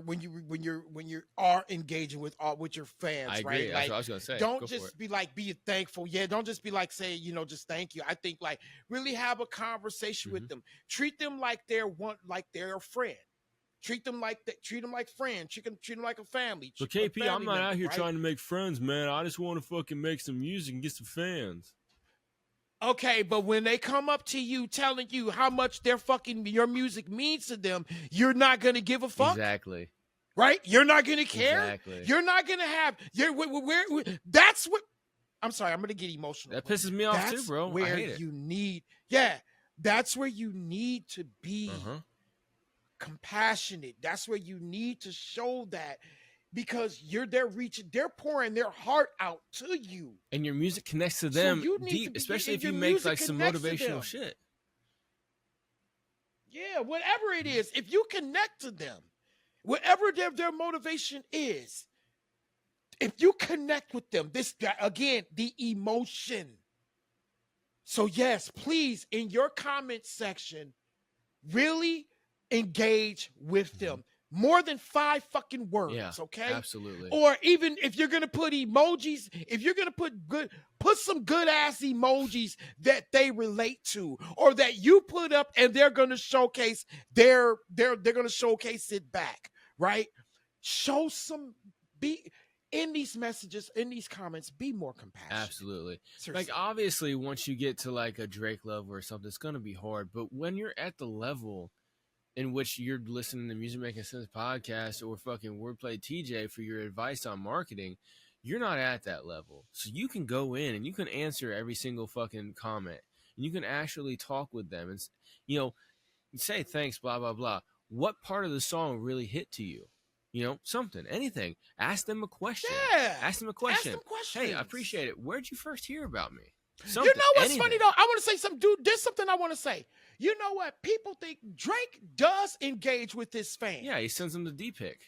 when you are engaging with your fans. I agree. Right? That's Like, what I was gonna say. don't just be like, be thankful. Yeah, don't just be like, say, just thank you. I think like really have a conversation with them. Treat them like they're a friend. Treat them like that. Treat them like friends. Treat them like a family. But KP, I'm not out here trying to make friends, man. I just want to fucking make some music and get some fans. Okay, but when they come up to you telling you how much your music means to them, you're not gonna give a fuck. Exactly. Right? You're not gonna care. Exactly. You're not gonna have. That's what. I'm sorry. I'm gonna get emotional. That pisses me off too, bro. Where I hate it. you need. Yeah, that's where you need to be compassionate. That's where you need to show that. Because they're pouring their heart out to you, and your music connects to them deep, especially if you make like some motivational shit. Yeah, whatever it is, if you connect to them, whatever their motivation is, if you connect with them, again, the emotion. So yes, please, in your comment section, really engage with them. More than 5 fucking words, okay? Absolutely. Or even if you're gonna put emojis, if you're gonna put some good ass emojis that they relate to, or that you put up, and they're gonna showcase they're gonna showcase it back, right? Show be in these messages, in these comments, be more compassionate. Absolutely. Seriously. Like obviously, once you get to like a Drake level or something, it's gonna be hard. But when you're at the level in which you're listening to Music Making Sense podcast or fucking Wordplay TJ for your advice on marketing, you're not at that level. So you can go in and you can answer every single fucking comment, and you can actually talk with them and, say thanks, blah, blah, blah. What part of the song really hit to you? Something, anything. Ask them a question. Yeah. Ask them a question. Ask them questions. Hey, I appreciate it. Where'd you first hear about me? You know what's funny though? I want to say something, dude. There's something I want to say. You know what? People think Drake does engage with his fans. Yeah, he sends them the D-pic.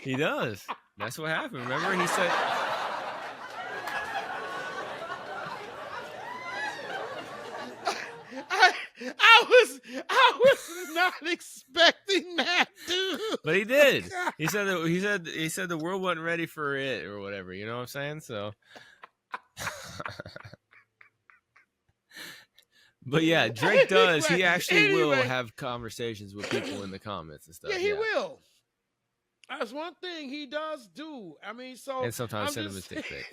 He does. That's what happened. Remember, he said. I was not expecting that, dude. But he did. He said the world wasn't ready for it or whatever. You know what I'm saying? So. But yeah, Drake does. He actually will have conversations with people in the comments and stuff. Yeah, he will. That's one thing he does do. I mean, so and sometimes send him a dick pic.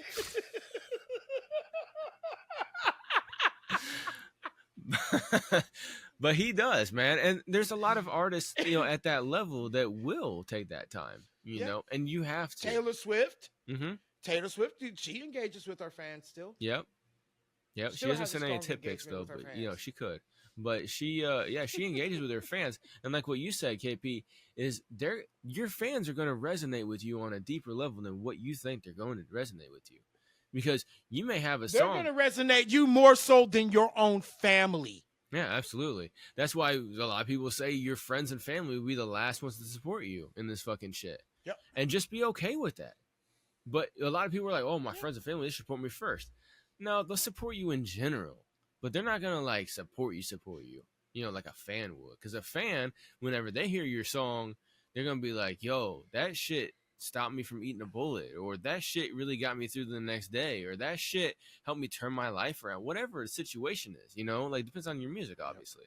But he does, man. And there's a lot of artists, at that level that will take that time, you know, and you have to. Taylor Swift. Mm-hmm. Taylor Swift, she engages with her fans still. Yep. She doesn't send any tip pics though, but she could. But she engages with her fans, and like what you said, KP, is your fans are going to resonate with you on a deeper level than what you think they're going to resonate with you, because you may have a song. They're going to resonate you more so than your own family. Yeah, absolutely. That's why a lot of people say your friends and family will be the last ones to support you in this fucking shit. Yep. And just be okay with that. But a lot of people are like, oh, my friends and family, they support me first. No, they'll support you in general. But they're not going to, like, support you, like a fan would. Because a fan, whenever they hear your song, they're going to be like, yo, that shit stopped me from eating a bullet, or that shit really got me through the next day, or that shit helped me turn my life around. Whatever the situation is, like depends on your music, obviously.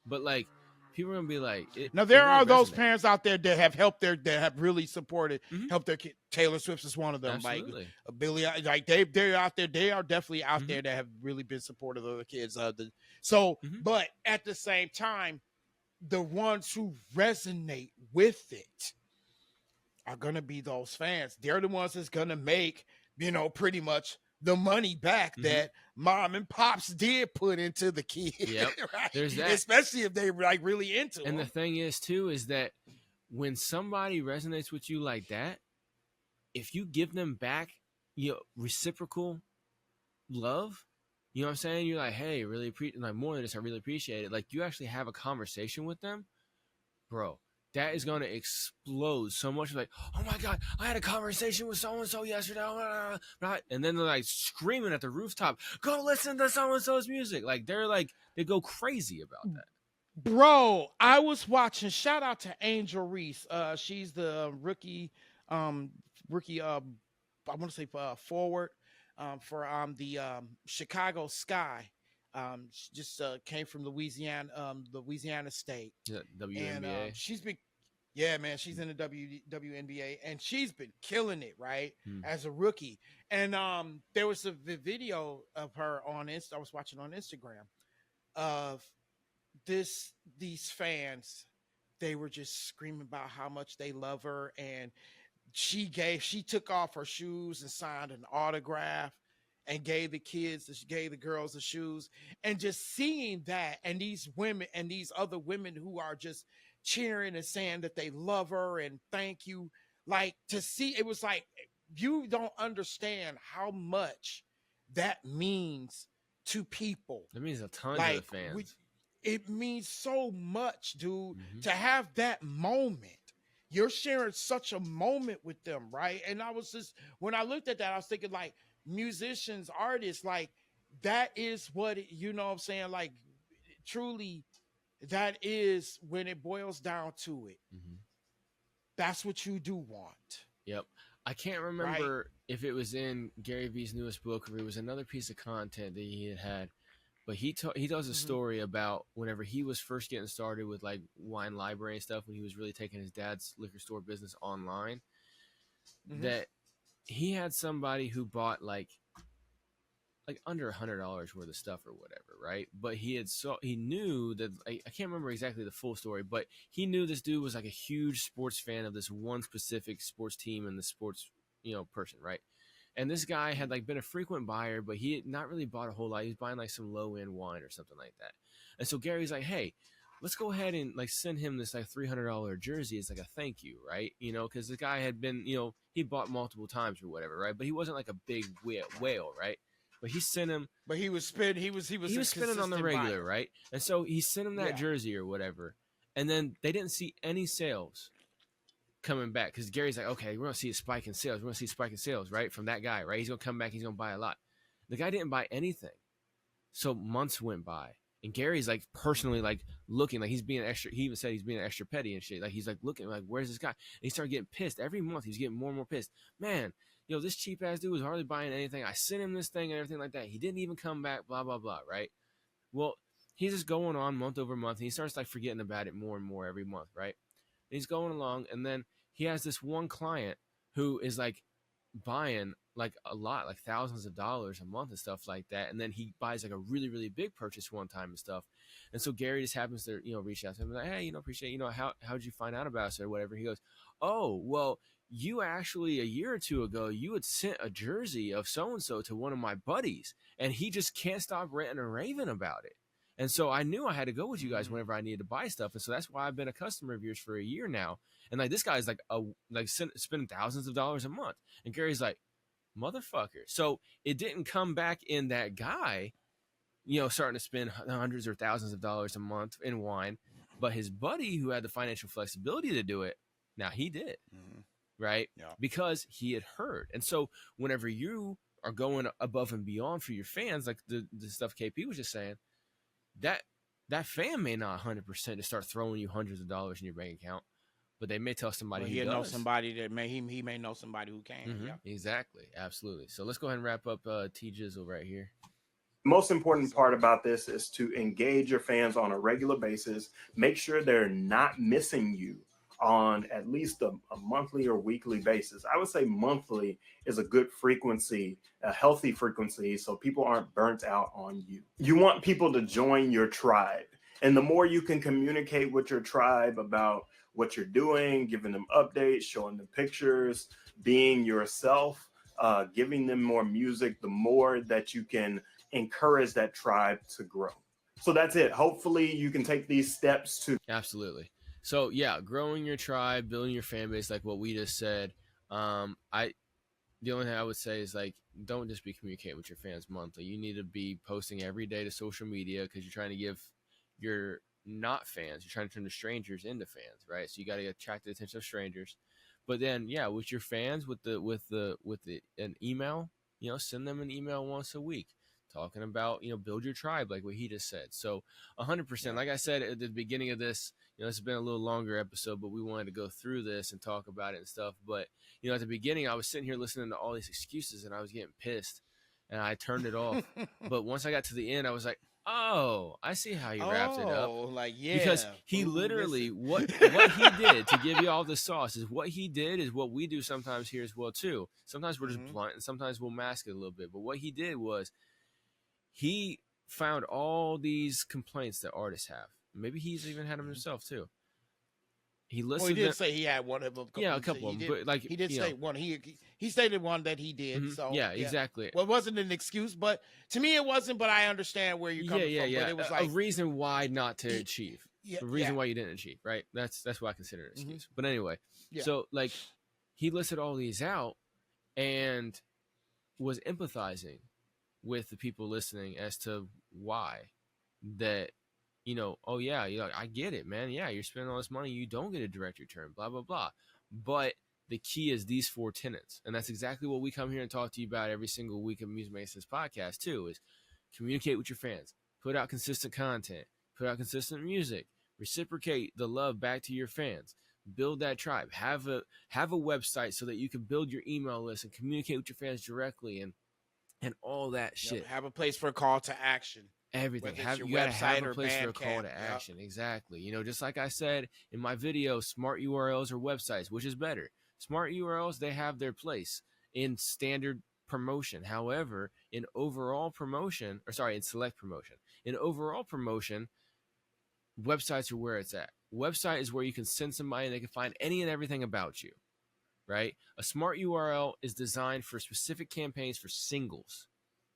But like people are gonna be like, now there are those resonate. parents out there that have helped that have really supported, Mhm. helped their kid. Taylor Swift is one of them. Absolutely. Like Billy, like they're out there. They are definitely out Mhm. there that have really been supportive of the kids. Mhm. But at the same time, the ones who resonate with it are gonna be those fans. They're the ones that's gonna make, pretty much the money back that mom and pops did put into the kid. Yep. Right? There's that. Especially if they like really into And them. the thing is too is that when somebody resonates with you like that, if you give them back, reciprocal love, you know what I'm saying? You're like, hey, really appreciate, like more than this, I really appreciate it. Like you actually have a conversation with them, bro. That is going to explode so much. Like, oh my God, I had a conversation with so-and-so yesterday. And then they're like screaming at the rooftop, go listen to so-and-so's music. Like, they go crazy about that. Bro, I was watching, shout out to Angel Reese. She's the rookie, I want to say forward for the Chicago Sky. She just came from Louisiana State. Yeah, WNBA. And she's been, yeah, man, she's in the WNBA, and she's been killing it, right, as a rookie. And there was a video of her on I was watching on Instagram of these fans. They were just screaming about how much they love her, and she took off her shoes and signed an autograph and gave the girls the shoes. And just seeing that, and these women and these other women who are just cheering and saying that they love her and thank you, like to see, it was like, you don't understand how much that means to people. That means a ton to the fans. It means so much, dude, to have that moment. You're sharing such a moment with them, right? And I was just, when I looked at that, I was thinking like musicians, artists, like that is what, you know what I'm saying? Like truly, that is when it boils down to it. That's what you do want. Yep. I can't remember if it was in Gary Vee's newest book or it was another piece of content that he had. But he tells a story about whenever he was first getting started with like wine library and stuff, when he was really taking his dad's liquor store business online, that he had somebody who bought like under $100 worth of stuff or whatever, right? But he knew that, I can't remember exactly the full story, but he knew this dude was like a huge sports fan of this one specific sports team and the sports, person, right? And this guy had like been a frequent buyer, but he had not really bought a whole lot. He was buying like some low end wine or something like that. And so Gary's like, hey, let's go ahead and like send him this like $300 jersey as like a thank you, right? Because the guy had been, he bought multiple times or whatever, right? But he wasn't like a big whale, right? But he sent him. But he was spending. He was spending on the regular, buyer. right? And so he sent him that jersey or whatever, and then they didn't see any sales coming back because Gary's like, okay, we're gonna see a spike in sales. We're gonna see a spike in sales, right? From that guy, right? He's gonna come back. He's gonna buy a lot. The guy didn't buy anything. So months went by, and Gary's like personally like looking like he's being extra. He even said he's being extra petty and shit. Like he's like looking like, where's this guy? And he started getting pissed every month. He's getting more and more pissed. Man, this cheap ass dude was hardly buying anything. I sent him this thing and everything like that. He didn't even come back. Blah blah blah. Right? Well, he's just going on month over month, and he starts like forgetting about it more and more every month. Right? And he's going along, and then he has this one client who is like buying like a lot, like thousands of dollars a month and stuff like that. And then he buys like a really, really big purchase one time and stuff. And so Gary just happens to, reach out to him and like, hey, appreciate, how'd you find out about us or whatever? He goes, oh, well, you actually a year or two ago, you had sent a jersey of so-and-so to one of my buddies, and he just can't stop ranting and raving about it. And so I knew I had to go with you guys whenever I needed to buy stuff. And so that's why I've been a customer of yours for a year now. And like, this guy's like spending thousands of dollars a month. And Gary's like, motherfucker. So it didn't come back in that guy, starting to spend hundreds or thousands of dollars a month in wine, but his buddy who had the financial flexibility to do it, now he did, right? Yeah. Because he had heard. And so whenever you are going above and beyond for your fans, like the stuff KP was just saying, that fan may not 100% to start throwing you hundreds of dollars in your bank account, but they may tell somebody Well, who he'll does. know somebody that he may know somebody who can. Mhm, Yeah. exactly, absolutely. So let's go ahead and wrap up T Jizzle right here. Most important part about this is to engage your fans on a regular basis. Make sure they're not missing you on at least a monthly or weekly basis. I would say monthly is a good frequency, a healthy frequency, so people aren't burnt out on you. You want people to join your tribe. And the more you can communicate with your tribe about what you're doing, giving them updates, showing them pictures, being yourself, giving them more music, the more that you can encourage that tribe to grow. So that's it. Hopefully you can take these steps to Absolutely. So yeah, growing your tribe, building your fan base, like what we just said. The only thing I would say is like, don't just be communicating with your fans monthly. You need to be posting every day to social media because you're trying to give your not fans, you're trying to turn the strangers into fans, right? So you got to attract the attention of strangers. But then, yeah, with your fans, with an email, send them an email once a week talking about, build your tribe, like what he just said. So 100%, like I said at the beginning of this, it's been a little longer episode, but we wanted to go through this and talk about it and stuff. But, at the beginning, I was sitting here listening to all these excuses and I was getting pissed and I turned it off. But once I got to the end, I was like, oh, I see how you wrapped it up. Like, yeah. Because he literally, what he did to give you all the sauce is what he did is what we do sometimes here as well, too. Sometimes we're just blunt and sometimes we'll mask it a little bit. But what he did was he found all these complaints that artists have. Maybe he's even had them himself, too. He listed. Well, he did say he had one of them. Yeah, a couple of them. But like he did say one. He stated one that he did. So yeah, exactly. Well, it wasn't an excuse, but to me it wasn't. But I understand where you're coming from. Yeah. But it was a reason why not to achieve. Yeah, the reason why you didn't achieve, right? That's what I consider an excuse. But anyway, so like he listed all these out and was empathizing with the people listening as to why that. Oh yeah, I get it, man. Yeah, you're spending all this money, you don't get a direct return, blah, blah, blah. But the key is these 4 tenets. And that's exactly what we come here and talk to you about every single week of Music Makes Sense podcast too, is communicate with your fans, put out consistent content, put out consistent music, reciprocate the love back to your fans, build that tribe, have a website so that you can build your email list and communicate with your fans directly and all that shit. Have a place for a call to action. Everything. You gotta have a place for a call to action. Exactly. Just like I said in my video, smart URLs or websites, which is better? Smart URLs, they have their place in standard promotion. However, in select promotion, in overall promotion, websites are where it's at. Website is where you can send somebody and they can find any and everything about you, right? A smart URL is designed for specific campaigns for singles,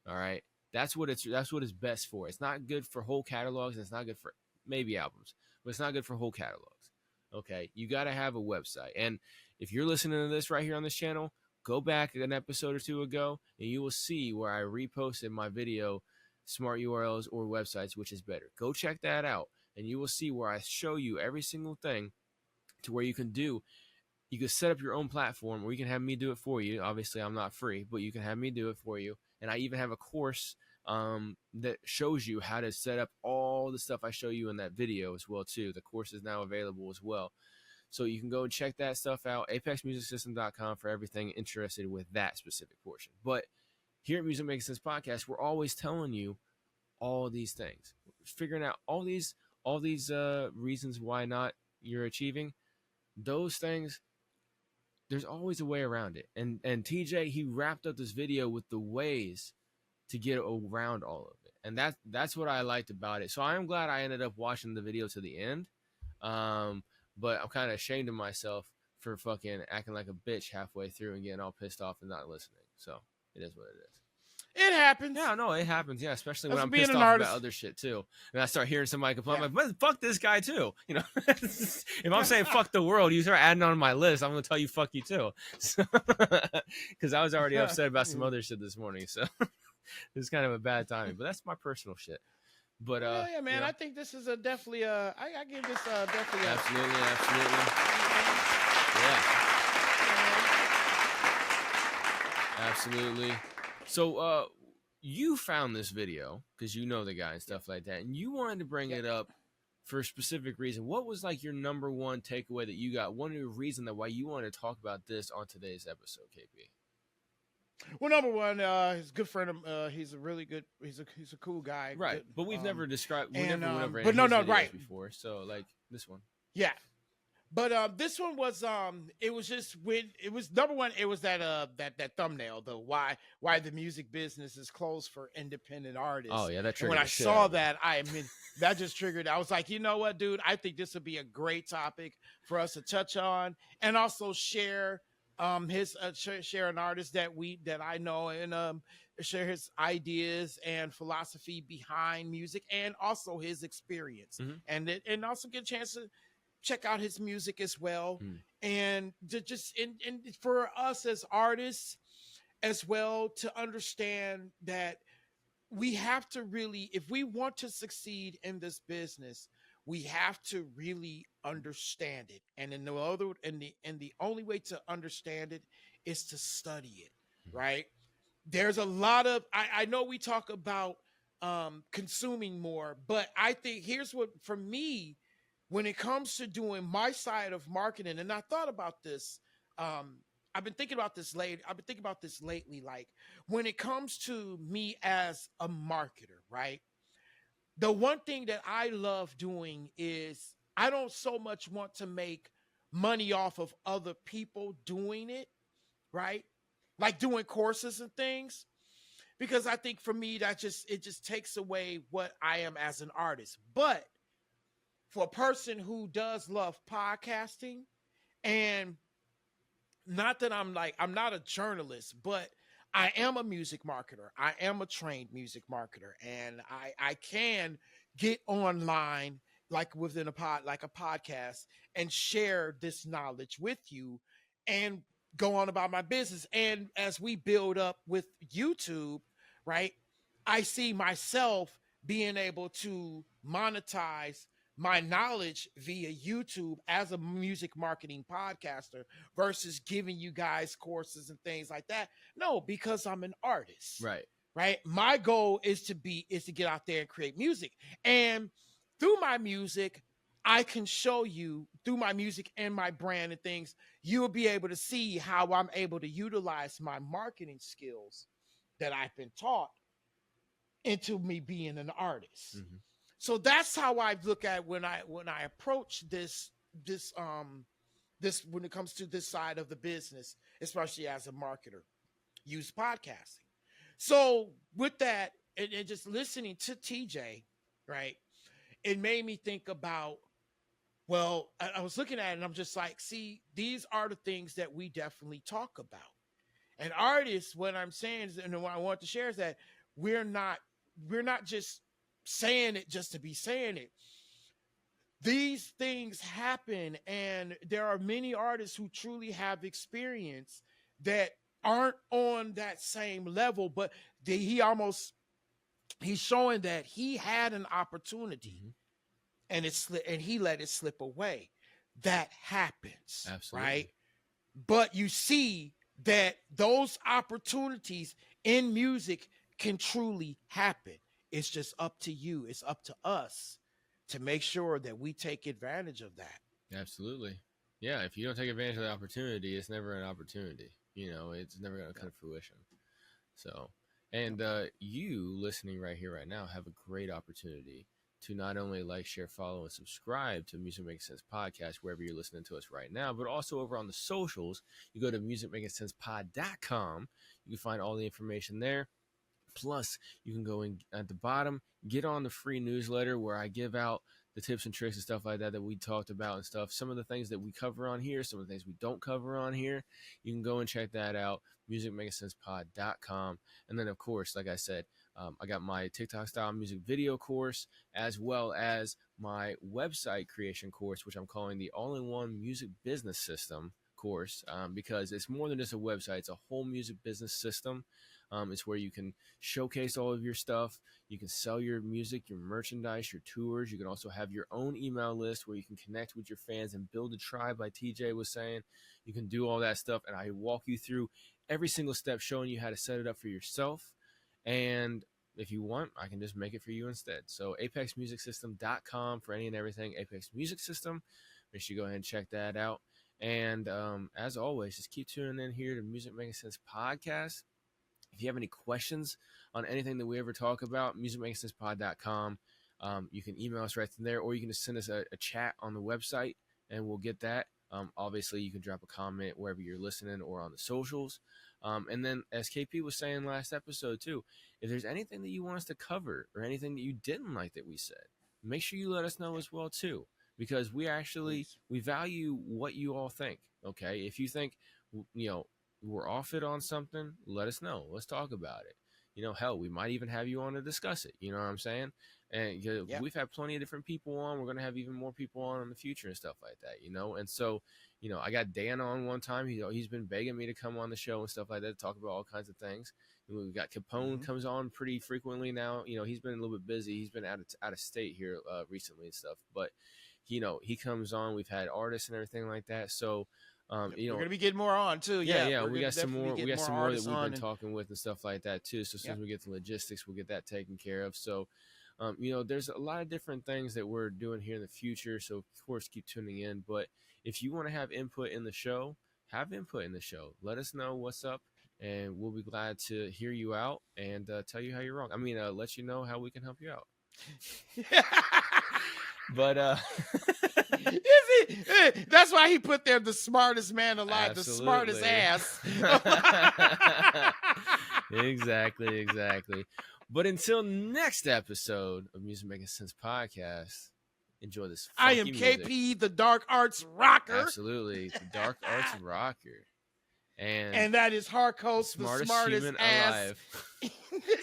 all right? That's what it's best for. It's not good for whole catalogs, and it's not good for maybe albums, but it's not good for whole catalogs. Okay, you got to have a website. And if you're listening to this right here on this channel, go back an episode or two ago, and you will see where I reposted my video, smart URLs or websites, which is better. Go check that out, and you will see where I show you every single thing to where you can set up your own platform, or you can have me do it for you. Obviously, I'm not free, but you can have me do it for you. And I even have a course that shows you how to set up all the stuff I show you in that video as well, too. The course is now available as well. So you can go and check that stuff out, apexmusicsystem.com, for everything interested with that specific portion. But here at Music Makes Sense Podcast, we're always telling you all these things, figuring out all these reasons why not you're achieving those things. There's always a way around it. And TJ, he wrapped up this video with the ways to get around all of it. And that's what I liked about it. So I'm glad I ended up watching the video to the end. But I'm kind of ashamed of myself for fucking acting like a bitch halfway through and getting all pissed off and not listening. So it is what it is. It happens. Yeah, no, it happens. Yeah, especially when That's I'm being pissed an off artist. about other shit too, and I start hearing somebody complain. I'm like, fuck this guy too. If I'm saying fuck the world, you start adding on my list, I'm gonna tell you fuck you too. Because I was already upset about some other shit this morning, so it's kind of a bad timing. But that's my personal shit. But yeah, man, I think this is definitely I give this definitely absolutely, yeah, absolutely. So you found this video because you know the guy and stuff like that, and you wanted to bring it up for a specific reason. What was like your number one takeaway that you got? One of the reason that why you wanted to talk about this on today's episode, KP? Well, number one, he's a good friend of. He's a really good. He's a cool guy. Right, Good, but we've never described. We and, never went over but any no, of his no, videos right. before. So like this one. Yeah. But this one was it was just when it was number one, it was that that thumbnail, the why the music business is closed for independent artists. Oh yeah, that And triggered. when I the shit saw out of me. that, I mean that just triggered. I was like, you know what, dude, I think this would be a great topic for us to touch on and also share share an artist that I know and share his ideas and philosophy behind music and also his experience and also get a chance to check out his music as well. And to just and for us as artists as well to understand that we have to really, if we want to succeed in this business, we have to really understand it. And in the only way to understand it is to study it, right? There's a lot of I know we talk about consuming more, but I think here's what for me, when it comes to doing my side of marketing, and I thought about this, I've been thinking about this lately. Like when it comes to me as a marketer, right? The one thing that I love doing is I don't so much want to make money off of other people doing it, right? Like doing courses and things, because I think for me it just takes away what I am as an artist. But for a person who does love podcasting, and not that I'm not a journalist, but I am a music marketer. I am a trained music marketer, and I can get online like within a podcast and share this knowledge with you and go on about my business. And as we build up with YouTube, right, I see myself being able to monetize my knowledge via YouTube as a music marketing podcaster versus giving you guys courses and things like that. No, because I'm an artist. Right. My goal is to get out there and create music. And through my music, I can show you through my music and my brand and things, you'll be able to see how I'm able to utilize my marketing skills that I've been taught into me being an artist. So that's how I look at when I approach this when it comes to this side of the business, especially as a marketer, use podcasting. So with that, and just listening to TJ, right, it made me think about, well, I was looking at it and I'm just like, see, these are the things that we definitely talk about. And artists, what I'm saying is, and what I want to share is that we're not just saying it just to be saying it. These things happen, and there are many artists who truly have experience that aren't on that same level, but he's showing that he had an opportunity and he let it slip away. That happens. Absolutely. Right? But you see that those opportunities in music can truly happen. It's just up to you. It's up to us to make sure that we take advantage of that. Absolutely. Yeah, if you don't take advantage of the opportunity, it's never an opportunity. You know, it's never going to come to fruition. So, and you listening right here, right now, have a great opportunity to not only like, share, follow, and subscribe to Music Makes Sense Podcast, wherever you're listening to us right now, but also over on the socials. You go to musicmakingsensepod.com. You can find all the information there. Plus, you can go in at the bottom, get on the free newsletter where I give out the tips and tricks and stuff like that we talked about and stuff. Some of the things that we cover on here, some of the things we don't cover on here. You can go and check that out, musicmakingsensepod.com. And then, of course, like I said, I got my TikTok style music video course, as well as my website creation course, which I'm calling the All-in-One Music Business System course, because it's more than just a website. It's a whole music business system. It's where you can showcase all of your stuff. You can sell your music, your merchandise, your tours. You can also have your own email list where you can connect with your fans and build a tribe, like TJ was saying. You can do all that stuff, and I walk you through every single step, showing you how to set it up for yourself. And if you want, I can just make it for you instead. So apexmusicsystem.com for any and everything Apex Music System. Make sure you go ahead and check that out. And as always, just keep tuning in here to Music Making Sense Podcast. If you have any questions on anything that we ever talk about, musicmakingsensepod.com. You can email us right from there, or you can just send us a chat on the website, and we'll get that. Obviously, you can drop a comment wherever you're listening or on the socials. And then, as KP was saying last episode too, if there's anything that you want us to cover or anything that you didn't like that we said, make sure you let us know as well too, because we value what you all think. Okay, if you think we're off it on something, let us know. Let's talk about it. Hell, we might even have you on to discuss it. You know what I'm saying? And we've had plenty of different people on. We're going to have even more people on in the future and stuff like that, And so, I got Dan on one time. He's been begging me to come on the show and stuff like that to talk about all kinds of things. We've got Capone comes on pretty frequently now. He's been a little bit busy. He's been out of state here recently and stuff. But, he comes on. We've had artists and everything like that. So, we're gonna be getting more on too. Yeah. We got some more. We got some more that we've been talking with and stuff like that too. So as soon as we get the logistics, we'll get that taken care of. So, there's a lot of different things that we're doing here in the future. So of course, keep tuning in. But if you want to have input in the show, have input in the show. Let us know what's up, and we'll be glad to hear you out and tell you how you're wrong. Let you know how we can help you out. But that's why he put there the smartest man alive, absolutely. The smartest ass. Exactly. But until next episode of Music Making Sense Podcast, enjoy this. I am music. KP, the Dark Arts Rocker. Absolutely, the Dark Arts Rocker, and that is Harcoast, the smartest human ass. alive.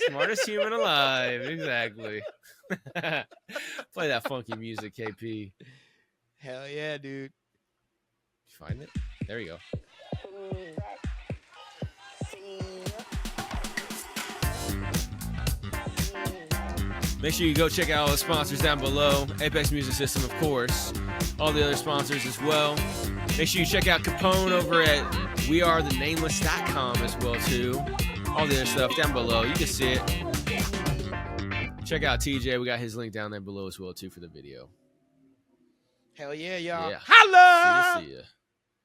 Smartest human alive. Exactly. Play that funky music, KP. Hell yeah, dude. Find it. There you go. Make sure you go check out all the sponsors down below. Apex Music System, of course. All the other sponsors as well. Make sure you check out Capone over at wearethenameless.com as well, too. All the other stuff down below. You can see it. Check out TJ. We got his link down there below as well, too, for the video. Hell yeah, y'all. Yeah. Holla! See ya.